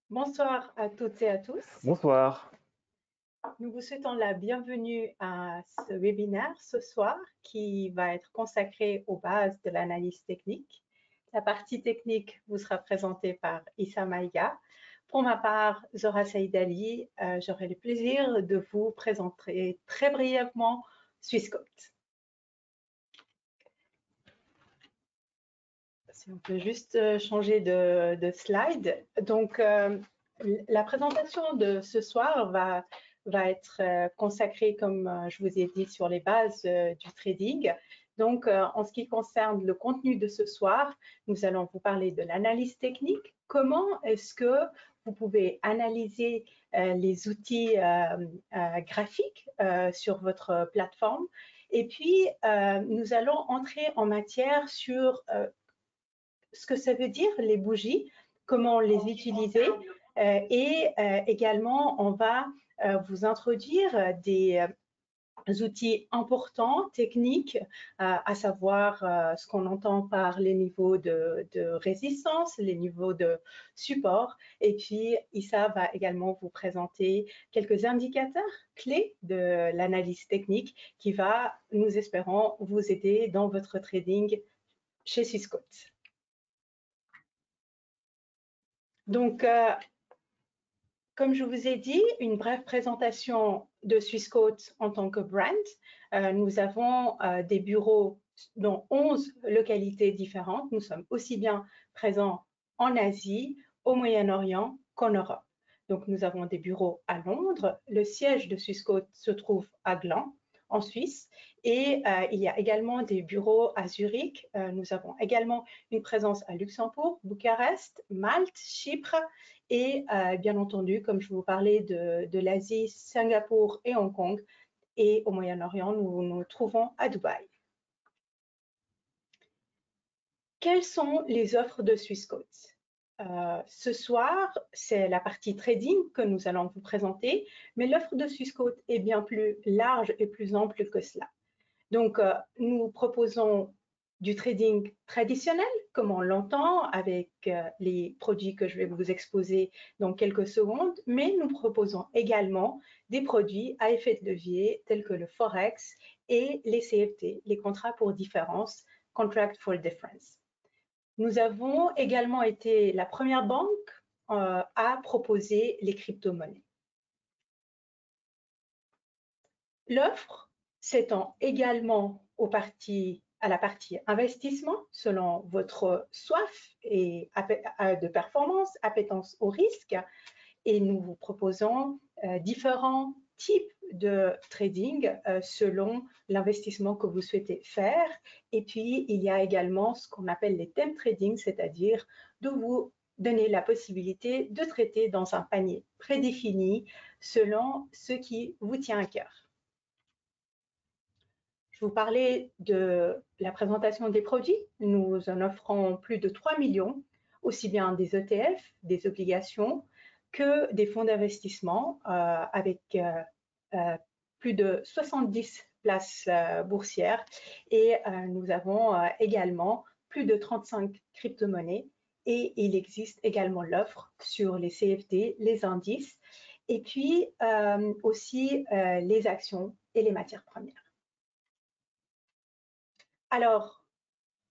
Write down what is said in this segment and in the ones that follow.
Bonsoir à toutes et à tous. Bonsoir. Nous vous souhaitons la bienvenue à ce webinaire ce soir qui va être consacré aux bases de l'analyse technique. La partie technique vous sera présentée par Issa Maïga. Pour ma part, Zora Saïdali, j'aurai le plaisir de vous présenter très brièvement Swissquote. Si on peut juste changer de slide. Donc, la présentation de ce soir va être consacrée, comme je vous ai dit, sur les bases du trading. Donc, en ce qui concerne le contenu de ce soir, nous allons vous parler de l'analyse technique. Comment est-ce que vous pouvez analyser les outils graphiques sur votre plateforme? Et puis, nous allons entrer en matière sur ce que ça veut dire, les bougies, comment les utiliser et également, on va vous introduire des outils importants, techniques, à savoir ce qu'on entend par les niveaux de résistance, les niveaux de support. Et puis, Issa va également vous présenter quelques indicateurs clés de l'analyse technique qui va, nous espérons, vous aider dans votre trading chez Swissquote. Donc, comme je vous ai dit, une brève présentation de Swissquote en tant que brand. Nous avons des bureaux dans 11 localités différentes. Nous sommes aussi bien présents en Asie, au Moyen-Orient qu'en Europe. Donc, nous avons des bureaux à Londres. Le siège de Swissquote se trouve à Gland, en Suisse. Et il y a également des bureaux à Zurich. Nous avons également une présence à Luxembourg, Bucarest, Malte, Chypre et bien entendu, comme je vous parlais de l'Asie, Singapour et Hong Kong. Et au Moyen-Orient, nous nous trouvons à Dubaï. Quelles sont les offres de Swissquote? Ce soir, c'est la partie trading que nous allons vous présenter, mais l'offre de Swissquote est bien plus large et plus ample que cela. Donc, nous proposons du trading traditionnel, comme on l'entend avec les produits que je vais vous exposer dans quelques secondes, mais nous proposons également des produits à effet de levier tels que le Forex et les CFD, les contrats pour différence, Contract for Difference. Nous avons également été la première banque à proposer les crypto-monnaies. L'offre s'étend également à la partie investissement selon votre soif et de performance, appétence au risque. Et nous vous proposons différents types de trading selon l'investissement que vous souhaitez faire. Et puis, il y a également ce qu'on appelle les thème trading, c'est-à-dire de vous donner la possibilité de traiter dans un panier prédéfini selon ce qui vous tient à cœur. Je vous parlais de la présentation des produits. Nous en offrons plus de 3 millions, aussi bien des ETF, des obligations, que des fonds d'investissement avec plus de 70 places boursières. Et nous avons également plus de 35 crypto-monnaies. Et il existe également l'offre sur les CFD, les indices, et puis aussi les actions et les matières premières. Alors,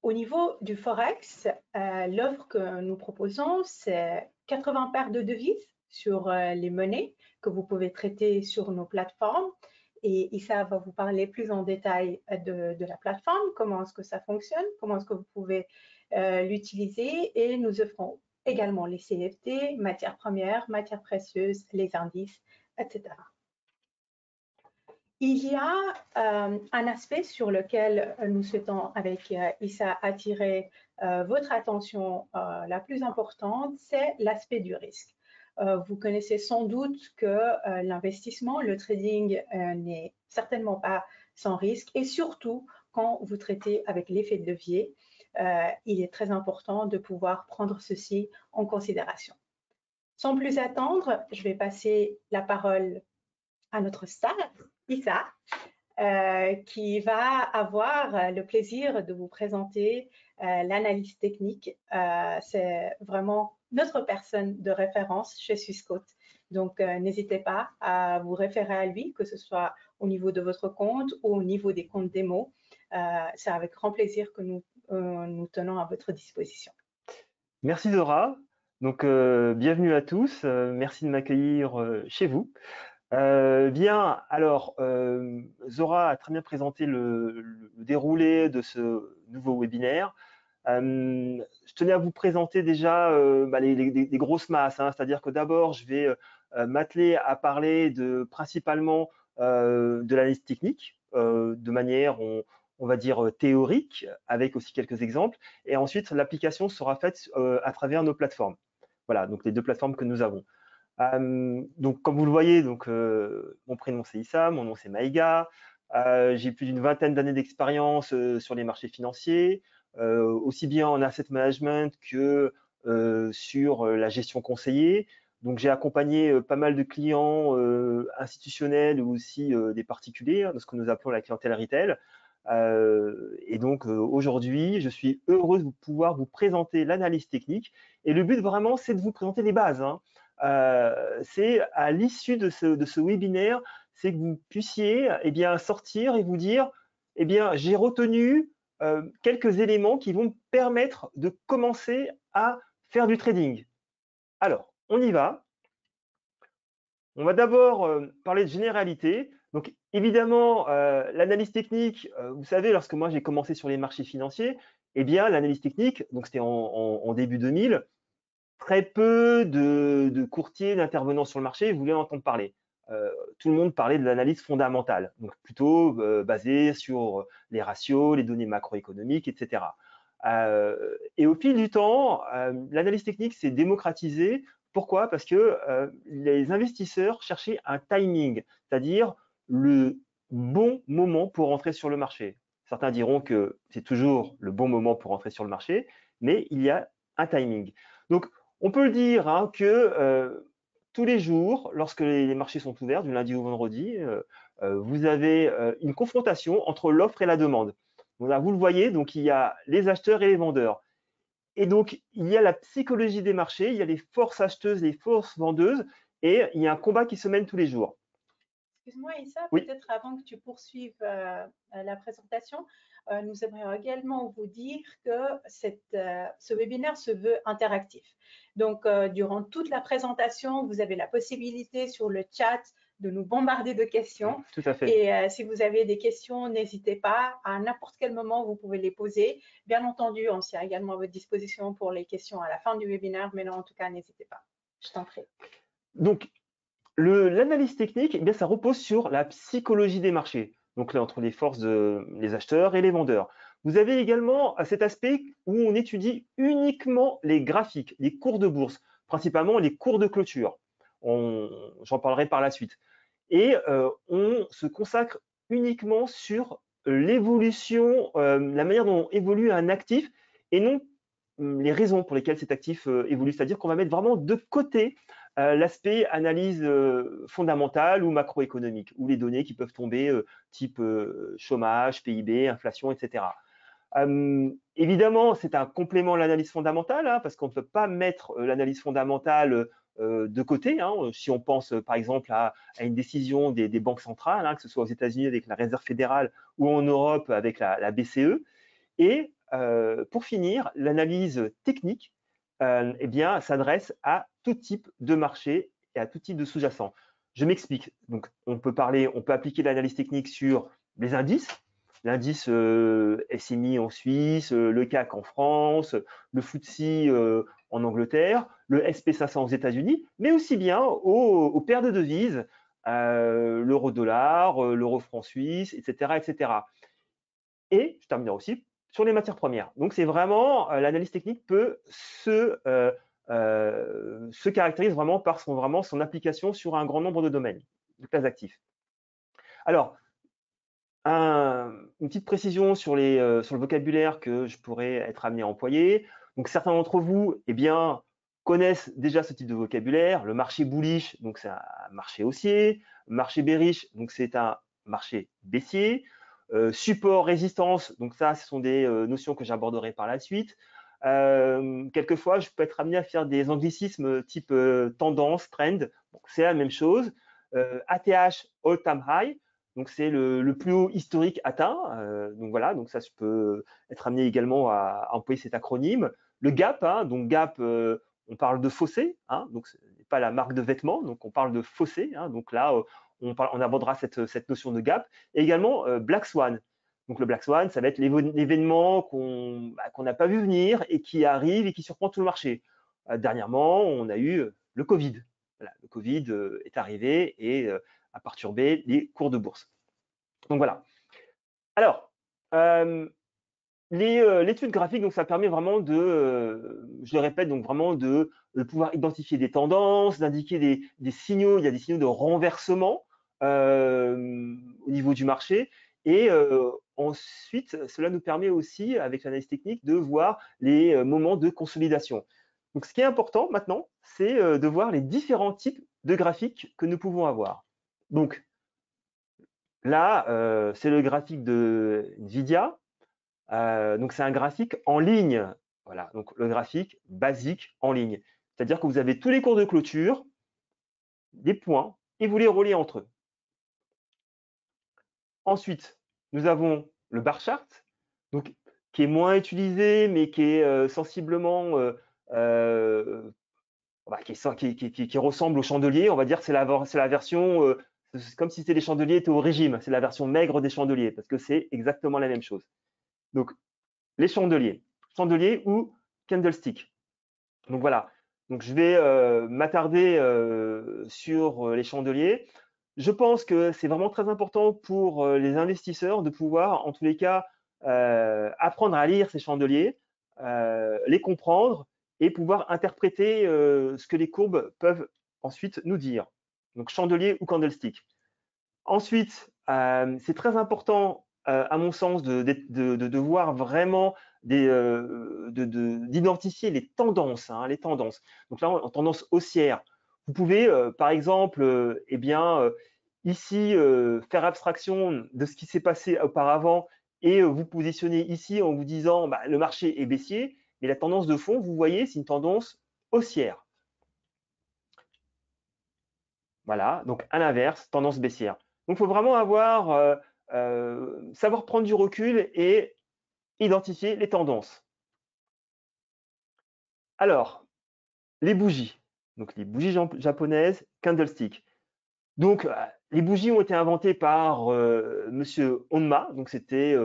au niveau du Forex, l'offre que nous proposons, c'est 80 paires de devises sur les monnaies que vous pouvez traiter sur nos plateformes. Et Issa va vous parler plus en détail de la plateforme, comment est-ce que ça fonctionne, comment est-ce que vous pouvez l'utiliser. Et nous offrons également les CFD, matières premières, matières précieuses, les indices, etc. Il y a un aspect sur lequel nous souhaitons avec Issa attirer votre attention la plus importante, c'est l'aspect du risque. Vous connaissez sans doute que l'investissement, le trading n'est certainement pas sans risque et surtout quand vous traitez avec l'effet de levier, il est très important de pouvoir prendre ceci en considération. Sans plus attendre, je vais passer la parole à notre star, Issa, qui va avoir le plaisir de vous présenter l'analyse technique. C'est vraiment notre personne de référence chez Swissquote. Donc, n'hésitez pas à vous référer à lui, que ce soit au niveau de votre compte ou au niveau des comptes démo. C'est avec grand plaisir que nous tenons à votre disposition. Merci Zora. Donc, bienvenue à tous. Merci de m'accueillir chez vous. Bien, alors, Zora a très bien présenté le déroulé de ce nouveau webinaire. Je tenais à vous présenter déjà les grosses masses, hein, c'est-à-dire que d'abord, je vais m'atteler à parler principalement de l'analyse technique, de manière, on va dire, théorique, avec aussi quelques exemples, et ensuite, l'application sera faite à travers nos plateformes. Voilà, donc les deux plateformes que nous avons. Donc, comme vous le voyez, donc, mon prénom c'est Issa, mon nom c'est Maïga. J'ai plus d'une vingtaine d'années d'expérience sur les marchés financiers, aussi bien en asset management que sur la gestion conseillée. Donc, j'ai accompagné pas mal de clients institutionnels ou aussi des particuliers, hein, de ce que nous appelons la clientèle retail. Et donc, aujourd'hui, je suis heureux de pouvoir vous présenter l'analyse technique. Et le but vraiment, c'est de vous présenter les bases, hein. C'est à l'issue de ce webinaire, c'est que vous puissiez sortir et vous dire, j'ai retenu quelques éléments qui vont me permettre de commencer à faire du trading. Alors, on y va. On va d'abord parler de généralité. Donc, évidemment, l'analyse technique, vous savez, lorsque moi j'ai commencé sur les marchés financiers, l'analyse technique, donc c'était en début 2000, très peu de courtiers, d'intervenants sur le marché voulaient en entendre parler. Tout le monde parlait de l'analyse fondamentale, donc plutôt basée sur les ratios, les données macroéconomiques, etc. Et au fil du temps, l'analyse technique s'est démocratisée. Pourquoi? Parce que les investisseurs cherchaient un timing, c'est-à-dire le bon moment pour entrer sur le marché. Certains diront que c'est toujours le bon moment pour entrer sur le marché, mais il y a un timing. Donc, on peut le dire hein, que tous les jours, lorsque les marchés sont ouverts, du lundi au vendredi, vous avez une confrontation entre l'offre et la demande. Donc là, vous le voyez, donc il y a les acheteurs et les vendeurs. Et donc, il y a la psychologie des marchés, il y a les forces acheteuses, les forces vendeuses, et il y a un combat qui se mène tous les jours. Excuse-moi, Issa, Oui. peut-être avant que tu poursuives la présentation, nous aimerions également vous dire que ce webinaire se veut interactif. Donc, durant toute la présentation, vous avez la possibilité sur le chat de nous bombarder de questions. Tout à fait. Et si vous avez des questions, n'hésitez pas. À n'importe quel moment, vous pouvez les poser. Bien entendu, on sera également à votre disposition pour les questions à la fin du webinaire, mais non, en tout cas, n'hésitez pas. Je t'en prie. Donc, l'analyse technique, ça repose sur la psychologie des marchés, donc là, entre les forces des acheteurs et les vendeurs. Vous avez également cet aspect où on étudie uniquement les graphiques, les cours de bourse, principalement les cours de clôture. J'en parlerai par la suite. Et on se consacre uniquement sur l'évolution, la manière dont évolue un actif et non les raisons pour lesquelles cet actif évolue. C'est-à-dire qu'on va mettre vraiment de côté l'aspect analyse fondamentale ou macroéconomique, ou les données qui peuvent tomber type chômage, PIB, inflation, etc. Évidemment, c'est un complément à l'analyse fondamentale, hein, parce qu'on ne peut pas mettre l'analyse fondamentale de côté. Hein, si on pense par exemple à une décision des banques centrales, hein, que ce soit aux États-Unis avec la Réserve fédérale ou en Europe avec la BCE. Et pour finir, l'analyse technique s'adresse à tout type de marché et à tout type de sous-jacent. Je m'explique. Donc, on peut appliquer l'analyse technique sur les indices, l'indice SMI en Suisse, le CAC en France, le FTSE en Angleterre, le SP500 aux États-Unis, mais aussi bien aux paires de devises, l'euro-dollar, l'euro-franc suisse, etc., etc. Et je terminerai aussi sur les matières premières. Donc, c'est vraiment, l'analyse technique se caractérise vraiment par son application sur un grand nombre de domaines, de classes d'actifs. Alors, une petite précision sur le vocabulaire que je pourrais être amené à employer. Donc, certains d'entre vous connaissent déjà ce type de vocabulaire. Le marché bullish, donc c'est un marché haussier. Marché bearish, donc c'est un marché baissier. Support, résistance, donc ça, ce sont des notions que j'aborderai par la suite. Quelquefois, je peux être amené à faire des anglicismes type tendance, trend, bon, c'est la même chose. ATH, All Time High, donc c'est le plus haut historique atteint. Donc voilà, donc ça, je peux être amené également à employer cet acronyme. Le gap, hein, donc gap, on parle de fossé, hein, donc ce n'est pas la marque de vêtements, donc on parle de fossé, hein, donc là, on abordera cette notion de gap. Et également Black Swan. Donc le Black Swan, ça va être l'événement qu'on n'a pas vu venir et qui arrive et qui surprend tout le marché. Dernièrement, on a eu le Covid. Voilà, le Covid est arrivé et a perturbé les cours de bourse. Donc voilà. Alors, l'étude graphique, donc ça permet vraiment je le répète, donc vraiment de pouvoir identifier des tendances, d'indiquer des signaux. Il y a des signaux de renversement au niveau du marché. Et ensuite, cela nous permet aussi, avec l'analyse technique, de voir les moments de consolidation. Donc, ce qui est important maintenant, c'est de voir les différents types de graphiques que nous pouvons avoir. Donc, là, c'est le graphique de NVIDIA. Donc, c'est un graphique en ligne. Voilà, donc le graphique basique en ligne. C'est-à-dire que vous avez tous les cours de clôture, des points, et vous les reliez entre eux. Ensuite, nous avons le bar chart, donc, qui est moins utilisé, mais qui est sensiblement, qui ressemble au chandelier. On va dire que c'est la version, c'est comme si les chandeliers étaient au régime. C'est la version maigre des chandeliers, parce que c'est exactement la même chose. Donc, les chandeliers ou candlestick. Donc voilà, donc je vais m'attarder sur les chandeliers. Je pense que c'est vraiment très important pour les investisseurs de pouvoir, en tous les cas, apprendre à lire ces chandeliers, les comprendre et pouvoir interpréter ce que les courbes peuvent ensuite nous dire. Donc chandelier ou candlestick. Ensuite, c'est très important, à mon sens, de voir vraiment d'identifier les tendances, hein, les tendances. Donc là, en tendance haussière, vous pouvez, par exemple, ici, faire abstraction de ce qui s'est passé auparavant et vous positionner ici en vous disant bah, le marché est baissier, mais la tendance de fond, vous voyez, c'est une tendance haussière. Voilà, donc à l'inverse, tendance baissière. Donc, il faut vraiment savoir prendre du recul et identifier les tendances. Alors, les bougies. Donc, les bougies japonaises, candlestick. Donc, les bougies ont été inventées par Monsieur Honma. Donc, c'était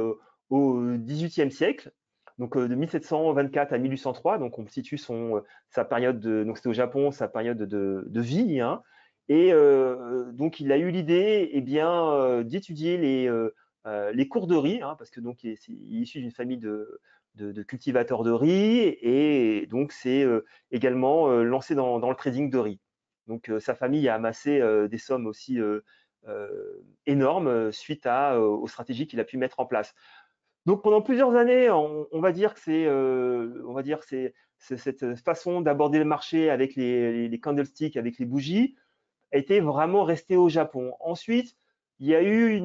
au XVIIIe siècle. Donc, de 1724 à 1803. Donc, on situe sa période donc c'était au Japon, sa période de vie. Hein. Et donc, il a eu l'idée d'étudier les cours de riz, hein, parce que donc il est issu d'une famille de cultivateurs de riz, et donc c'est également lancé dans le trading de riz. Donc, sa famille a amassé des sommes aussi énormes suite aux stratégies qu'il a pu mettre en place. Donc, pendant plusieurs années, on va dire que c'est cette façon d'aborder le marché avec les candlesticks, avec les bougies, a été vraiment resté au Japon. Ensuite, il y a eu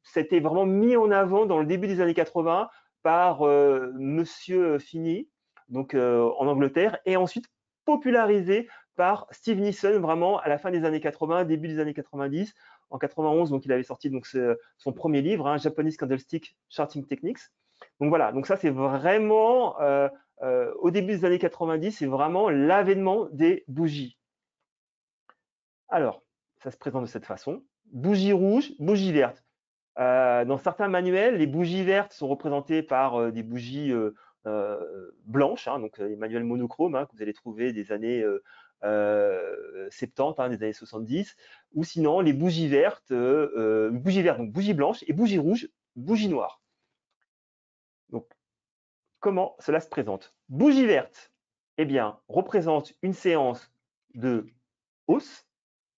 c'était vraiment mis en avant dans le début des années 80 par Monsieur Finney, donc en Angleterre, et ensuite popularisé par Steve Nissen vraiment à la fin des années 80, début des années 90. En 91, donc il avait sorti donc son premier livre, hein, Japanese Candlestick Charting Techniques. Donc voilà, donc ça c'est vraiment au début des années 90, c'est vraiment l'avènement des bougies. Alors, ça se présente de cette façon. Bougie rouge, bougie verte. Dans certains manuels, les bougies vertes sont représentées par des bougies blanches, hein, donc les manuels monochromes hein, que vous allez trouver des années 70, hein, des années 70, ou sinon les bougies vertes, donc bougie blanche, et bougie rouge, bougie noire. Donc, comment cela se présente? Bougie verte, eh bien, représente une séance de hausse.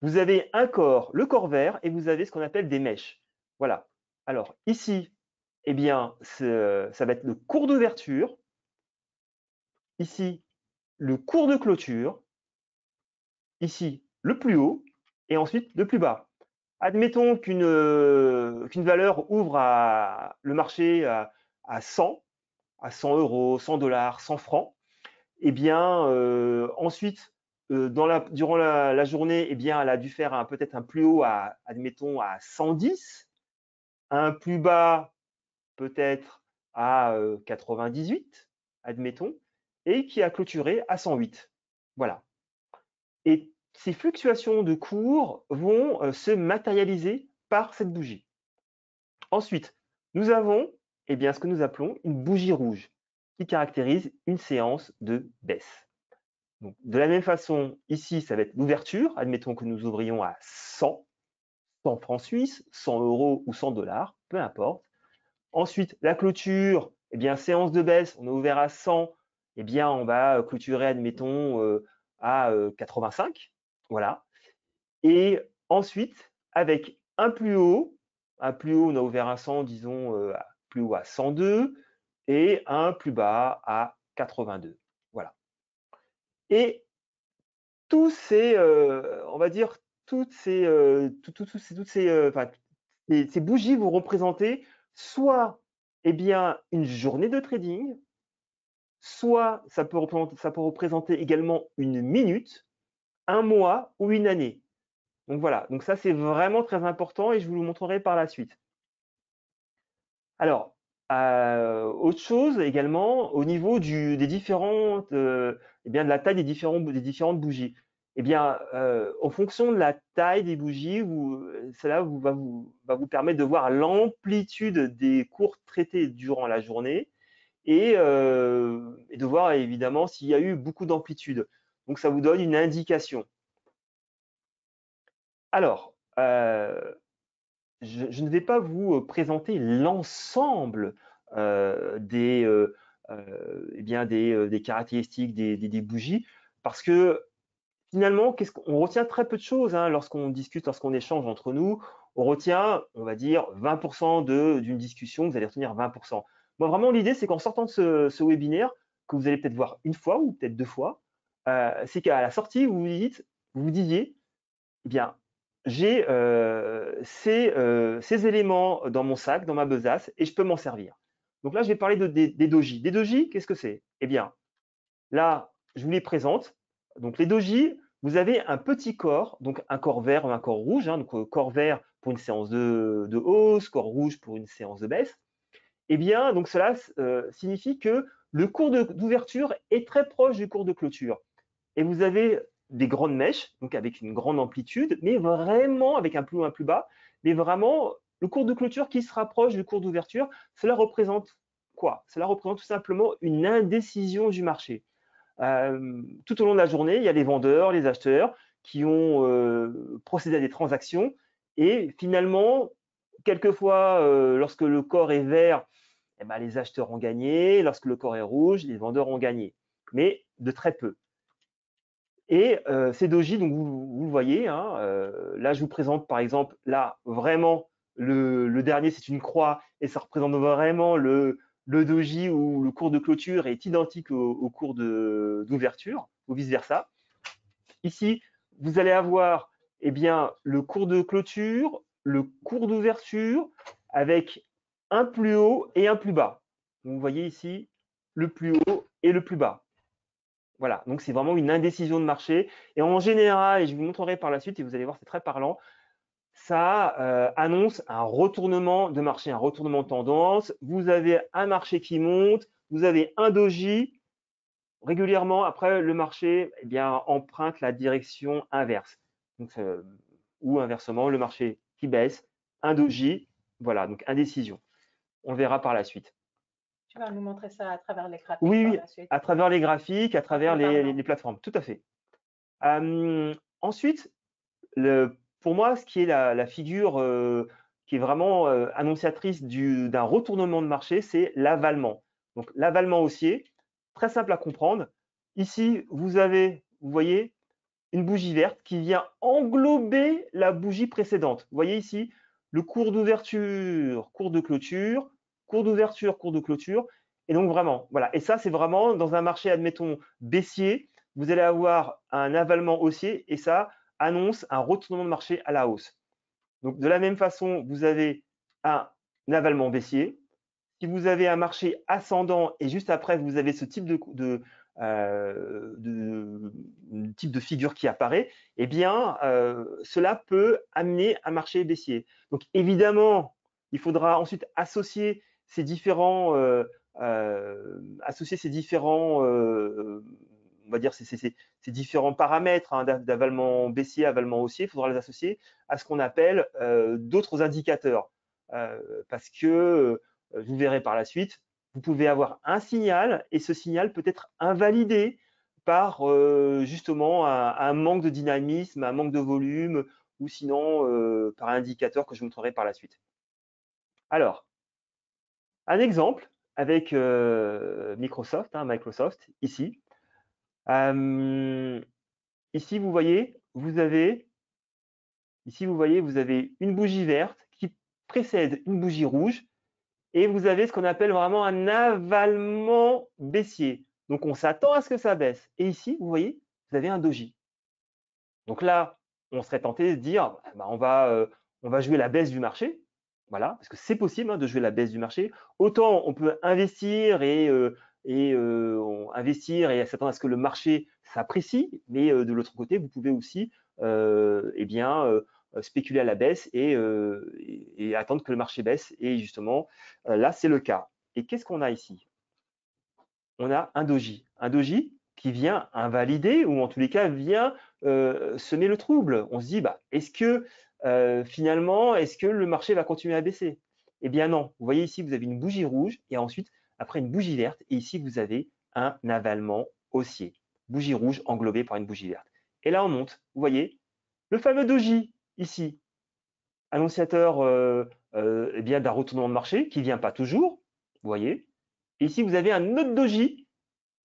Vous avez un corps, le corps vert, et vous avez ce qu'on appelle des mèches. Voilà. Alors ici, eh bien, ça va être le cours d'ouverture. Ici, le cours de clôture. Ici, le plus haut. Et ensuite, le plus bas. Admettons qu'une valeur ouvre le marché à 100, à 100 euros, 100 dollars, 100 francs. Eh bien, ensuite, durant la journée, eh bien, elle a dû faire peut-être un plus haut admettons, à 110, un plus bas peut-être à 98, admettons, et qui a clôturé à 108. Voilà. Et ces fluctuations de cours vont se matérialiser par cette bougie. Ensuite, nous avons eh bien, ce que nous appelons une bougie rouge qui caractérise une séance de baisse. Donc, de la même façon, ici, ça va être l'ouverture. Admettons que nous ouvrions à 100, 100 francs suisses, 100 euros ou 100 dollars, peu importe. Ensuite, la clôture, eh bien, séance de baisse, on a ouvert à 100, eh bien, on va clôturer, admettons, à 85. Voilà. Et ensuite, avec un plus haut, on a ouvert à 100, disons, plus haut à 102, et un plus bas à 82. Voilà. Et tous ces, on va dire, toutes ces, ces bougies vont représenter soit eh bien, une journée de trading, soit ça peut représenter également une minute, un mois ou une année. Donc voilà, donc ça c'est vraiment très important et je vous le montrerai par la suite. Alors, autre chose également, au niveau des différentes, eh bien de la taille des différentes bougies. Eh bien, en fonction de la taille des bougies, cela va vous permettre de voir l'amplitude des cours traités durant la journée et de voir évidemment s'il y a eu beaucoup d'amplitude. Donc ça vous donne une indication. Alors, je ne vais pas vous présenter l'ensemble eh bien des caractéristiques des bougies, parce que finalement, on retient très peu de choses hein, lorsqu'on discute, lorsqu'on échange entre nous. On retient, on va dire, 20% d'une discussion, vous allez retenir 20%. Moi, vraiment, l'idée, c'est qu'en sortant de ce webinaire, que vous allez peut-être voir une fois ou peut-être deux fois, c'est qu'à la sortie, vous vous disiez, eh bien, j'ai ces éléments dans mon sac, dans ma besace, et je peux m'en servir. Donc là, je vais parler des doji. Des doji, qu'est-ce que c'est? Eh bien, là, je vous les présente. Donc les doji, vous avez un petit corps, donc un corps vert ou un corps rouge. Hein, donc corps vert pour une séance de hausse, corps rouge pour une séance de baisse. Eh bien, donc cela signifie que le cours d'ouverture est très proche du cours de clôture. Et vous avez des grandes mèches, donc avec une grande amplitude, mais vraiment avec un plus haut, un plus bas, mais vraiment le cours de clôture qui se rapproche du cours d'ouverture. Cela représente quoi? Cela représente tout simplement une indécision du marché. Tout au long de la journée, il y a les vendeurs, les acheteurs qui ont procédé à des transactions et finalement, quelquefois, lorsque le corps est vert, eh ben, les acheteurs ont gagné, lorsque le corps est rouge, les vendeurs ont gagné, mais de très peu. Et ces doji, donc vous le voyez, hein, là je vous présente par exemple, là vraiment le dernier c'est une croix et ça représente vraiment le doji où le cours de clôture est identique au cours d'ouverture ou vice versa. Ici, vous allez avoir eh bien, le cours de clôture, le cours d'ouverture avec un plus haut et un plus bas. Donc, vous voyez ici le plus haut et le plus bas. Voilà, donc c'est vraiment une indécision de marché. Et en général, et je vous montrerai par la suite, et vous allez voir, c'est très parlant, ça annonce un retournement de marché, un retournement de tendance. Vous avez un marché qui monte, vous avez un doji. Régulièrement, après, le marché eh bien, emprunte la direction inverse. Donc, ou inversement, le marché qui baisse, un doji, voilà, donc indécision. On le verra par la suite. Tu vas nous montrer ça à travers les graphiques Oui, par la suite. à travers les graphiques, à travers les plateformes, tout à fait. Ensuite, pour moi, ce qui est la figure qui est vraiment annonciatrice d'un retournement de marché, c'est l'avalement. Donc l'avalement haussier, très simple à comprendre. Ici, vous voyez, une bougie verte qui vient englober la bougie précédente. Vous voyez ici, le cours d'ouverture, cours de clôture, cours d'ouverture, cours de clôture. Et donc vraiment, voilà. Et ça, c'est vraiment dans un marché, admettons, baissier, vous allez avoir un avalement haussier et ça annonce un retournement de marché à la hausse. Donc, de la même façon, vous avez un avalement baissier. Si vous avez un marché ascendant et juste après, vous avez ce type type de figure qui apparaît, eh bien, cela peut amener un marché baissier. Donc, évidemment, il faudra ensuite associer ces différents, on va dire, ces différents paramètres hein, d'avalement baissier, avalement haussier, il faudra les associer à ce qu'on appelle d'autres indicateurs. Parce que vous verrez par la suite, vous pouvez avoir un signal et ce signal peut être invalidé par justement un manque de dynamisme, un manque de volume ou sinon par un indicateur que je vous montrerai par la suite. Alors, un exemple avec Microsoft, ici. Ici, vous voyez, vous avez une bougie verte qui précède une bougie rouge et vous avez ce qu'on appelle vraiment un avalement baissier. Donc, on s'attend à ce que ça baisse. Et ici, vous voyez, vous avez un doji. Donc là, on serait tenté de dire, bah, on va jouer la baisse du marché. Voilà, parce que c'est possible hein, de jouer la baisse du marché. Autant on peut investir et s'attendre à ce que le marché s'apprécie, mais de l'autre côté, vous pouvez aussi spéculer à la baisse et attendre que le marché baisse. Et justement, là, c'est le cas. Et qu'est-ce qu'on a ici? On a un doji. Un doji qui vient invalider ou en tous les cas vient semer le trouble. On se dit, bah, est-ce que finalement, est-ce que le marché va continuer à baisser? Eh bien non. Vous voyez ici, vous avez une bougie rouge et ensuite, après une bougie verte. Et ici, vous avez un avalement haussier. Bougie rouge englobée par une bougie verte. Et là, on monte. Vous voyez, le fameux doji ici, annonciateur d'un retournement de marché qui ne vient pas toujours. Vous voyez. Et ici, vous avez un autre doji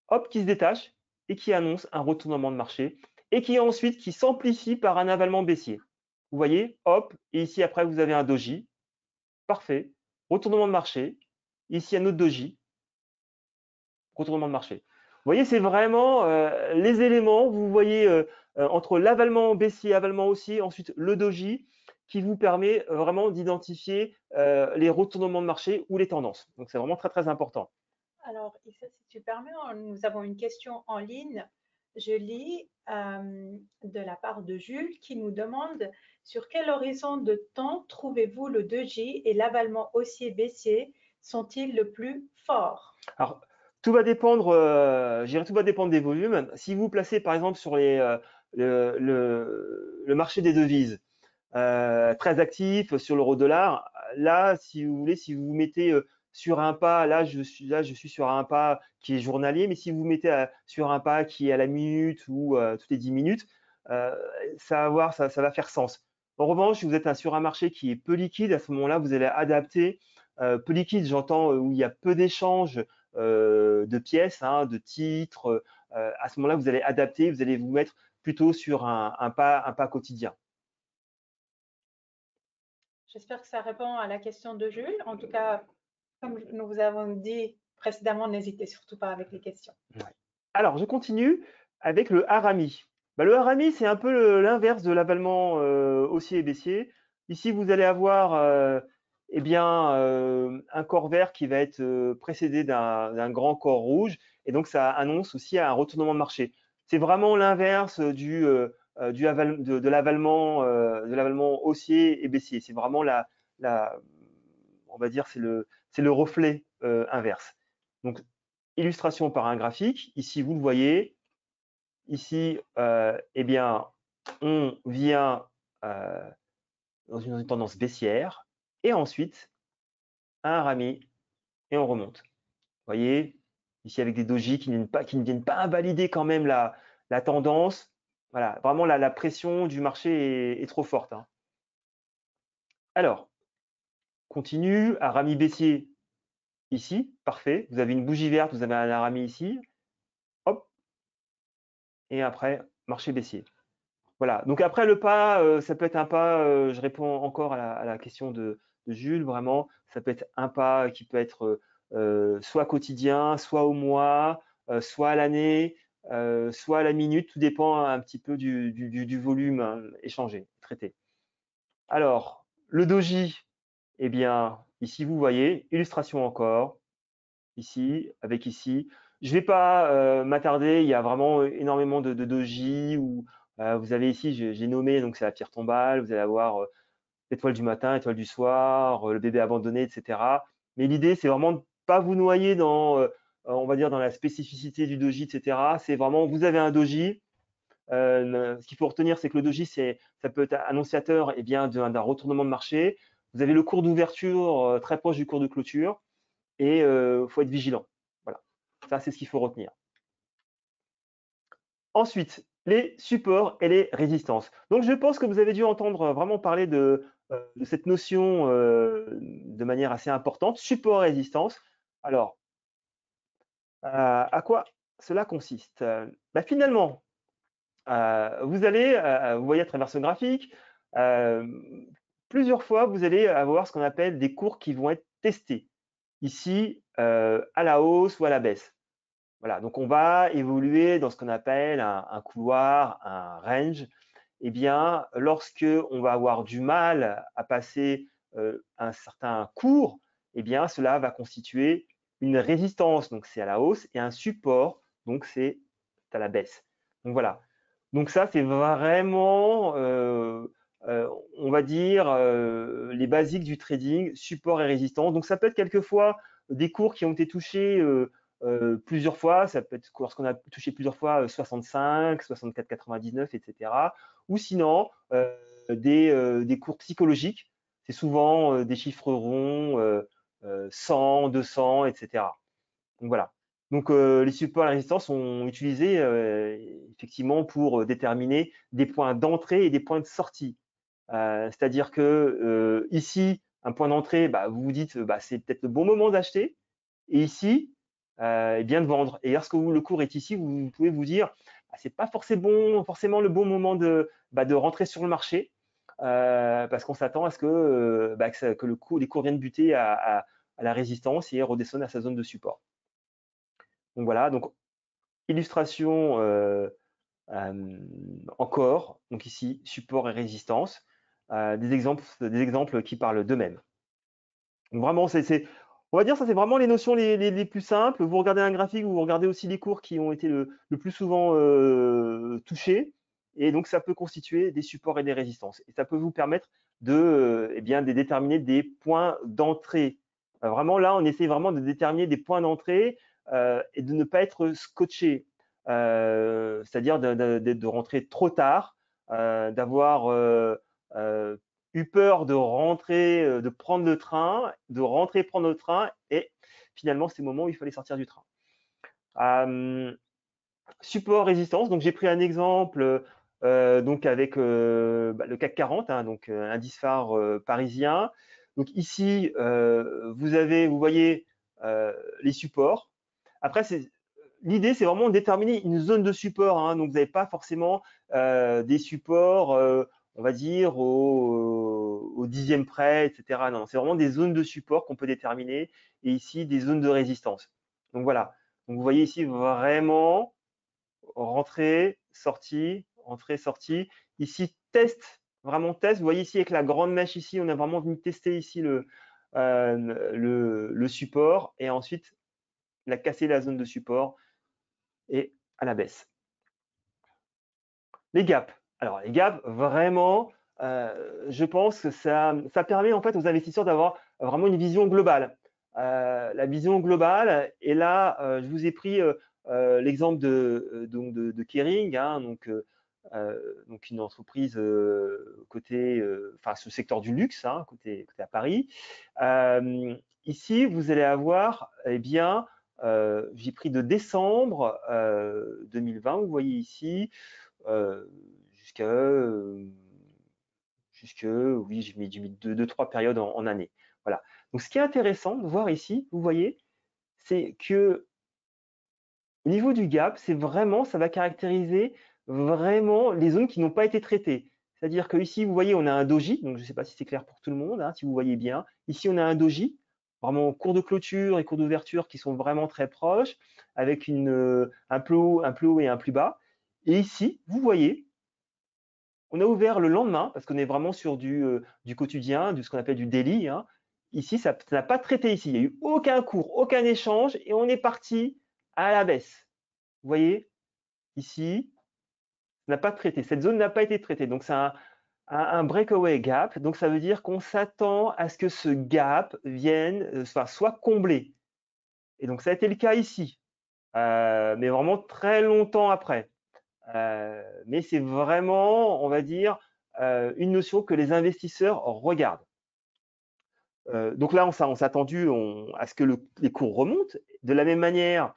hop, qui se détache et qui annonce un retournement de marché et qui s'amplifie par un avalement baissier. Vous voyez, hop, et ici après vous avez un doji, parfait, retournement de marché, ici un autre doji, retournement de marché. Vous voyez, c'est vraiment les éléments, vous voyez entre l'avalement baissier, avalement haussier, ensuite le doji, qui vous permet vraiment d'identifier les retournements de marché ou les tendances. Donc c'est vraiment très très important. Alors, Issa, si tu permets, nous avons une question en ligne. Je lis de la part de Jules qui nous demande sur quel horizon de temps trouvez-vous le 2J et l'avalement haussier-baissier sont-ils le plus forts? Alors, tout va dépendre, tout va dépendre des volumes. Si vous placez par exemple sur le marché des devises, très actif sur l'euro-dollar, là, si vous voulez, si vous vous mettez sur un pas, là je suis sur un pas qui est journalier, mais si vous vous mettez sur un pas qui est à la minute ou toutes les 10 minutes, ça va faire sens. En revanche, si vous êtes sur un marché qui est peu liquide, à ce moment-là, vous allez adapter. Peu liquide, j'entends où il y a peu d'échanges de pièces, hein, de titres. À ce moment-là, vous allez adapter, vous allez vous mettre plutôt sur un pas quotidien. J'espère que ça répond à la question de Jules. En tout cas, comme nous vous avons dit précédemment, n'hésitez surtout pas avec les questions. Ouais. Alors, je continue avec le harami. Bah, le harami, c'est un peu l'inverse de l'avalement haussier et baissier. Ici, vous allez avoir un corps vert qui va être précédé d'un grand corps rouge. Et donc, ça annonce aussi un retournement de marché. C'est vraiment l'inverse de l'avalement haussier et baissier. C'est vraiment on va dire, c'est le reflet inverse. Donc, illustration par un graphique. Ici, vous le voyez. Ici, eh bien, on vient dans une tendance baissière et ensuite un harami et on remonte. Vous voyez, ici avec des dojis qui ne viennent pas invalider quand même la tendance. Voilà, vraiment la pression du marché est trop forte. Hein. Alors, continue, harami baissier ici, parfait. Vous avez une bougie verte, vous avez un harami ici. Hop, et après, marché baissier. Voilà, donc après le pas, ça peut être un pas, je réponds encore à la question de Jules, vraiment, ça peut être un pas qui peut être soit quotidien, soit au mois, soit à l'année, soit à la minute, tout dépend un petit peu du volume hein, échangé, traité. Alors, le doji, eh bien, ici, vous voyez, illustration encore, ici, avec ici. Je ne vais pas m'attarder, il y a vraiment énormément de doji où vous avez ici, j'ai nommé, donc c'est la pierre tombale, vous allez avoir l'étoile du matin, l'étoile du soir, le bébé abandonné, etc. Mais l'idée, c'est vraiment de ne pas vous noyer dans, on va dire, dans la spécificité du doji, etc. C'est vraiment, vous avez un doji. Ce qu'il faut retenir, c'est que le doji, ça peut être annonciateur eh bien, d'un retournement de marché. Vous avez le cours d'ouverture très proche du cours de clôture et il faut être vigilant. Voilà, ça, c'est ce qu'il faut retenir. Ensuite, les supports et les résistances. Donc, je pense que vous avez dû entendre vraiment parler de cette notion de manière assez importante, support et résistance. Alors, à quoi cela consiste? Finalement, vous voyez à travers ce graphique, euh, plusieurs fois, vous allez avoir ce qu'on appelle des cours qui vont être testés. Ici, à la hausse ou à la baisse. Voilà, donc on va évoluer dans ce qu'on appelle un couloir, un range. Eh bien, lorsque on va avoir du mal à passer un certain cours, eh bien, cela va constituer une résistance, donc c'est à la hausse, et un support, donc c'est à la baisse. Donc voilà. Donc ça, c'est vraiment, on va dire, les basiques du trading, support et résistance. Donc ça peut être quelquefois des cours qui ont été touchés plusieurs fois, ça peut être lorsqu'on a touché plusieurs fois 65, 64,99, etc. Ou sinon, des cours psychologiques, c'est souvent des chiffres ronds, 100, 200, etc. Donc voilà. Donc les supports à la résistance sont utilisés effectivement pour déterminer des points d'entrée et des points de sortie. C'est-à-dire que ici, un point d'entrée, vous vous dites c'est peut-être le bon moment d'acheter. Et ici, eh bien de vendre. Et lorsque le cours est ici, vous pouvez vous dire, c'est pas forcément le bon moment de rentrer sur le marché, parce qu'on s'attend à ce que les cours viennent buter à la résistance et redescendent à sa zone de support. Donc voilà, donc illustration encore, donc ici, support et résistance, des exemples qui parlent d'eux-mêmes. Donc vraiment, on va dire ça, c'est vraiment les notions les plus simples. Vous regardez un graphique, vous regardez aussi les cours qui ont été le plus souvent touchés. Et donc, ça peut constituer des supports et des résistances. Et ça peut vous permettre de déterminer des points d'entrée. Vraiment, là, on essaie vraiment de déterminer des points d'entrée et de ne pas être scotché. C'est-à-dire de rentrer trop tard, d'avoir eu peur de rentrer, de prendre le train, de rentrer prendre le train, et finalement, c'est le moment où il fallait sortir du train. Support résistance, donc j'ai pris un exemple donc avec le CAC 40, hein, donc indice phare parisien. Donc ici, vous voyez les supports. Après, l'idée, c'est vraiment de déterminer une zone de support, hein, donc vous n'avez pas forcément des supports, on va dire, au dixième près, etc. Non, c'est vraiment des zones de support qu'on peut déterminer, et ici, des zones de résistance. Donc voilà, donc vous voyez ici vraiment rentrée, sortie, rentrée, sortie. Ici, test, vraiment test. Vous voyez ici avec la grande mèche ici, on a vraiment venu tester ici le support, et ensuite, il a cassé la zone de support et à la baisse. Les gaps. Alors, les gaps, vraiment, je pense que ça permet en fait aux investisseurs d'avoir vraiment une vision globale. La vision globale, et là, je vous ai pris l'exemple de Kering, hein, donc une entreprise côté, enfin, ce secteur du luxe, hein, côté à Paris. Ici, vous allez avoir, eh bien, j'ai pris de décembre 2020, vous voyez ici, jusqu'à oui, j'ai mis deux, trois périodes en année. Voilà. Donc, ce qui est intéressant de voir ici, vous voyez, c'est que au niveau du gap, ça va caractériser vraiment les zones qui n'ont pas été traitées. C'est-à-dire que ici, vous voyez, on a un doji, donc je ne sais pas si c'est clair pour tout le monde, hein, si vous voyez bien. Ici, on a un doji, vraiment cours de clôture et cours d'ouverture qui sont vraiment très proches, avec un plus haut et un plus bas. Et ici, vous voyez On a ouvert le lendemain, parce qu'on est vraiment sur du quotidien, de ce qu'on appelle du daily, hein. Ici, ça n'a pas traité ici. Il n'y a eu aucun cours, aucun échange, et on est parti à la baisse. Vous voyez, ici, ça n'a pas traité. Cette zone n'a pas été traitée. Donc, c'est un breakaway gap. Donc, ça veut dire qu'on s'attend à ce que ce gap vienne, soit comblé. Et donc, ça a été le cas ici, mais vraiment très longtemps après. Mais c'est vraiment, on va dire, une notion que les investisseurs regardent. Donc là, on s'est attendu à ce que les cours remontent. De la même manière,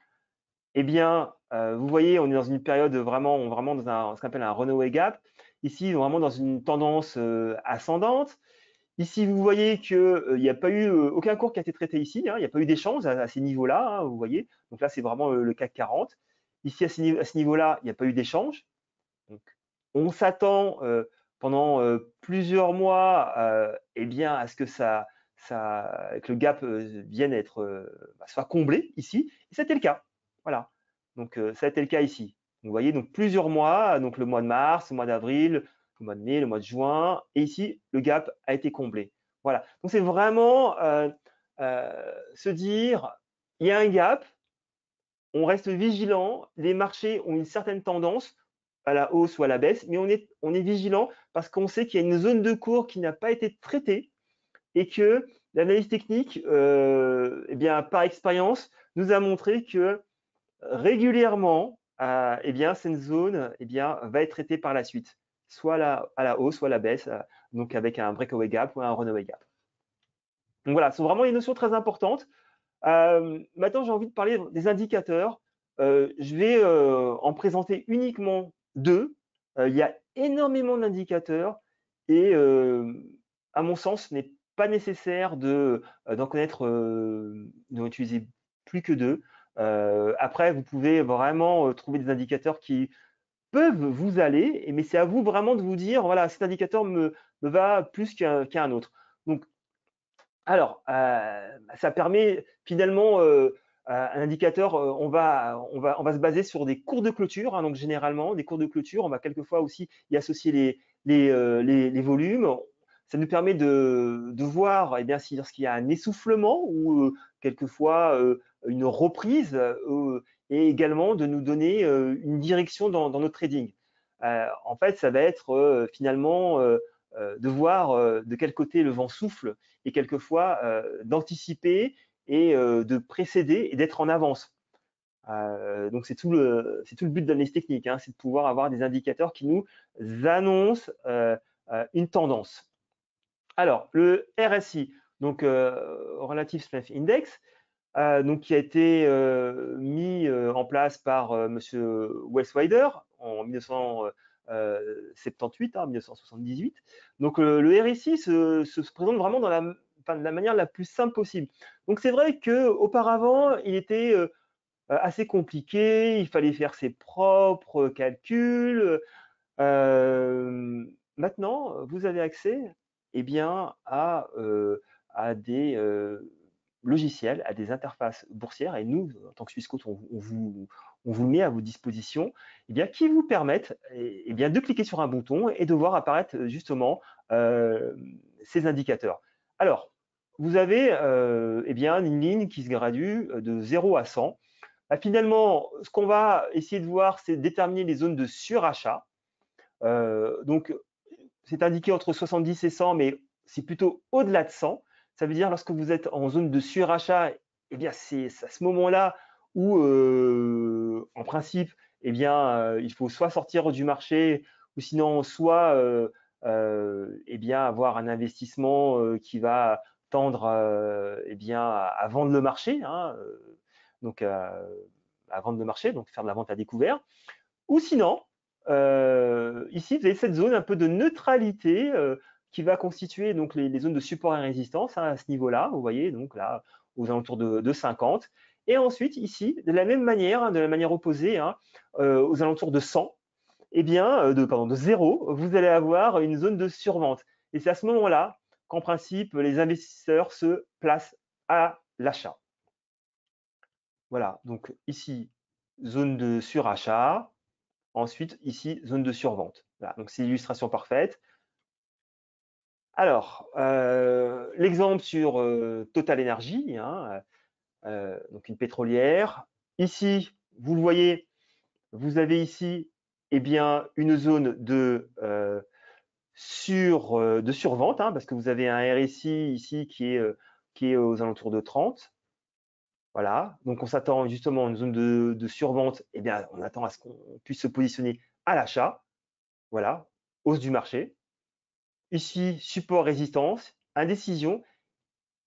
eh bien, vous voyez, on est dans une période vraiment dans ce qu'on appelle un runaway gap. Ici, vraiment dans une tendance ascendante. Ici, vous voyez qu'il n'y a pas eu aucun cours qui a été traité ici, hein, il n'y a pas eu d'échange à ces niveaux-là, hein, vous voyez. Donc là, c'est vraiment le CAC 40. Ici, à ce niveau-là, il n'y a pas eu d'échange. Donc, on s'attend pendant plusieurs mois eh bien, à ce que, que le gap vienne être soit comblé ici, et c'était le cas. Voilà. Donc, ça a été le cas ici. Vous voyez, donc plusieurs mois, donc le mois de mars, le mois d'avril, le mois de mai, le mois de juin, et ici, le gap a été comblé. Voilà. Donc, c'est vraiment se dire, il y a un gap, on reste vigilant, les marchés ont une certaine tendance à la hausse ou à la baisse, mais on est vigilant parce qu'on sait qu'il y a une zone de cours qui n'a pas été traitée et que l'analyse technique, eh bien, par expérience, nous a montré que régulièrement, eh bien, cette zone eh bien, va être traitée par la suite, soit à la hausse, soit à la baisse, donc avec un breakaway gap ou un runaway gap. Donc voilà, ce sont vraiment des notions très importantes. Maintenant, j'ai envie de parler des indicateurs. Je vais en présenter uniquement deux. Il y a énormément d'indicateurs et à mon sens, ce n'est pas nécessaire d'en connaître, d'en utiliser plus que deux. Après, vous pouvez vraiment trouver des indicateurs qui peuvent vous aller, mais c'est à vous vraiment de vous dire, voilà, cet indicateur me va plus qu'un autre. Donc, alors, ça permet finalement, un indicateur, on va se baser sur des cours de clôture, hein, donc généralement des cours de clôture. On va quelquefois aussi y associer les volumes. Ça nous permet de voir, eh bien, si lorsqu'il y a un essoufflement ou quelquefois une reprise, et également de nous donner une direction dans notre trading. En fait, ça va être finalement de voir de quel côté le vent souffle et quelquefois d'anticiper et de précéder et d'être en avance. Donc c'est tout le but de l'analyse technique, hein, c'est de pouvoir avoir des indicateurs qui nous annoncent une tendance. Alors le RSI, donc Relative Strength Index, donc qui a été mis en place par Monsieur Westwider en 1978, hein, 1978. Donc le RSI se présente vraiment de la manière la plus simple possible. Donc c'est vrai qu'auparavant, il était assez compliqué, il fallait faire ses propres calculs. Maintenant, vous avez accès eh bien, à des logiciels, à des interfaces boursières, et nous, en tant que Swissquote, on vous le met à vos dispositions, eh bien, qui vous permettent eh bien, de cliquer sur un bouton et de voir apparaître justement ces indicateurs. Alors, vous avez eh bien, une ligne qui se gradue de 0 à 100. Finalement, ce qu'on va essayer de voir, c'est déterminer les zones de surachat. Donc, c'est indiqué entre 70 et 100, mais c'est plutôt au-delà de 100. Ça veut dire lorsque vous êtes en zone de surachat, eh bien, c'est à ce moment-là où, en principe, eh bien, il faut soit sortir du marché ou sinon soit eh bien, avoir un investissement qui va tendre eh bien, à vendre le marché, hein, donc à vendre le marché, donc faire de la vente à découvert. Ou sinon, ici, vous avez cette zone un peu de neutralité qui va constituer donc les zones de support et résistance, hein, à ce niveau-là, vous voyez, donc là, aux alentours de 50. Et ensuite, ici, de la même manière, hein, de la manière opposée, hein, aux alentours de 100, eh bien, de 0, vous allez avoir une zone de survente. Et c'est à ce moment-là qu'en principe, les investisseurs se placent à l'achat. Voilà, donc ici, zone de surachat, Ensuite, ici, zone de survente. Voilà, donc c'est l'illustration parfaite. Alors, l'exemple sur Total Energy, hein, donc une pétrolière. Ici, vous le voyez, vous avez ici eh bien, une zone de, de survente, hein, parce que vous avez un RSI ici qui est aux alentours de 30. Voilà, donc on s'attend justement à une zone de survente. Eh bien, on attend à ce qu'on puisse se positionner à l'achat. Voilà, hausse du marché. Ici, support, résistance, indécision.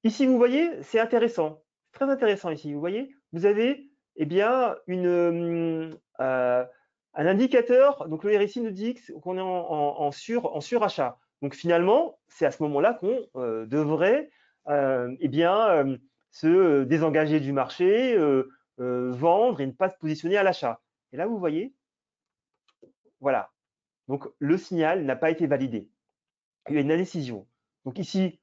Ici, vous voyez, c'est intéressant, très intéressant ici. Vous voyez, vous avez eh bien, un indicateur, donc le RSI nous dit qu'on est en surachat. Donc finalement, c'est à ce moment-là qu'on devrait eh bien, se désengager du marché, vendre et ne pas se positionner à l'achat. Et là, vous voyez, voilà. Donc le signal n'a pas été validé. Il y a une indécision. Donc ici,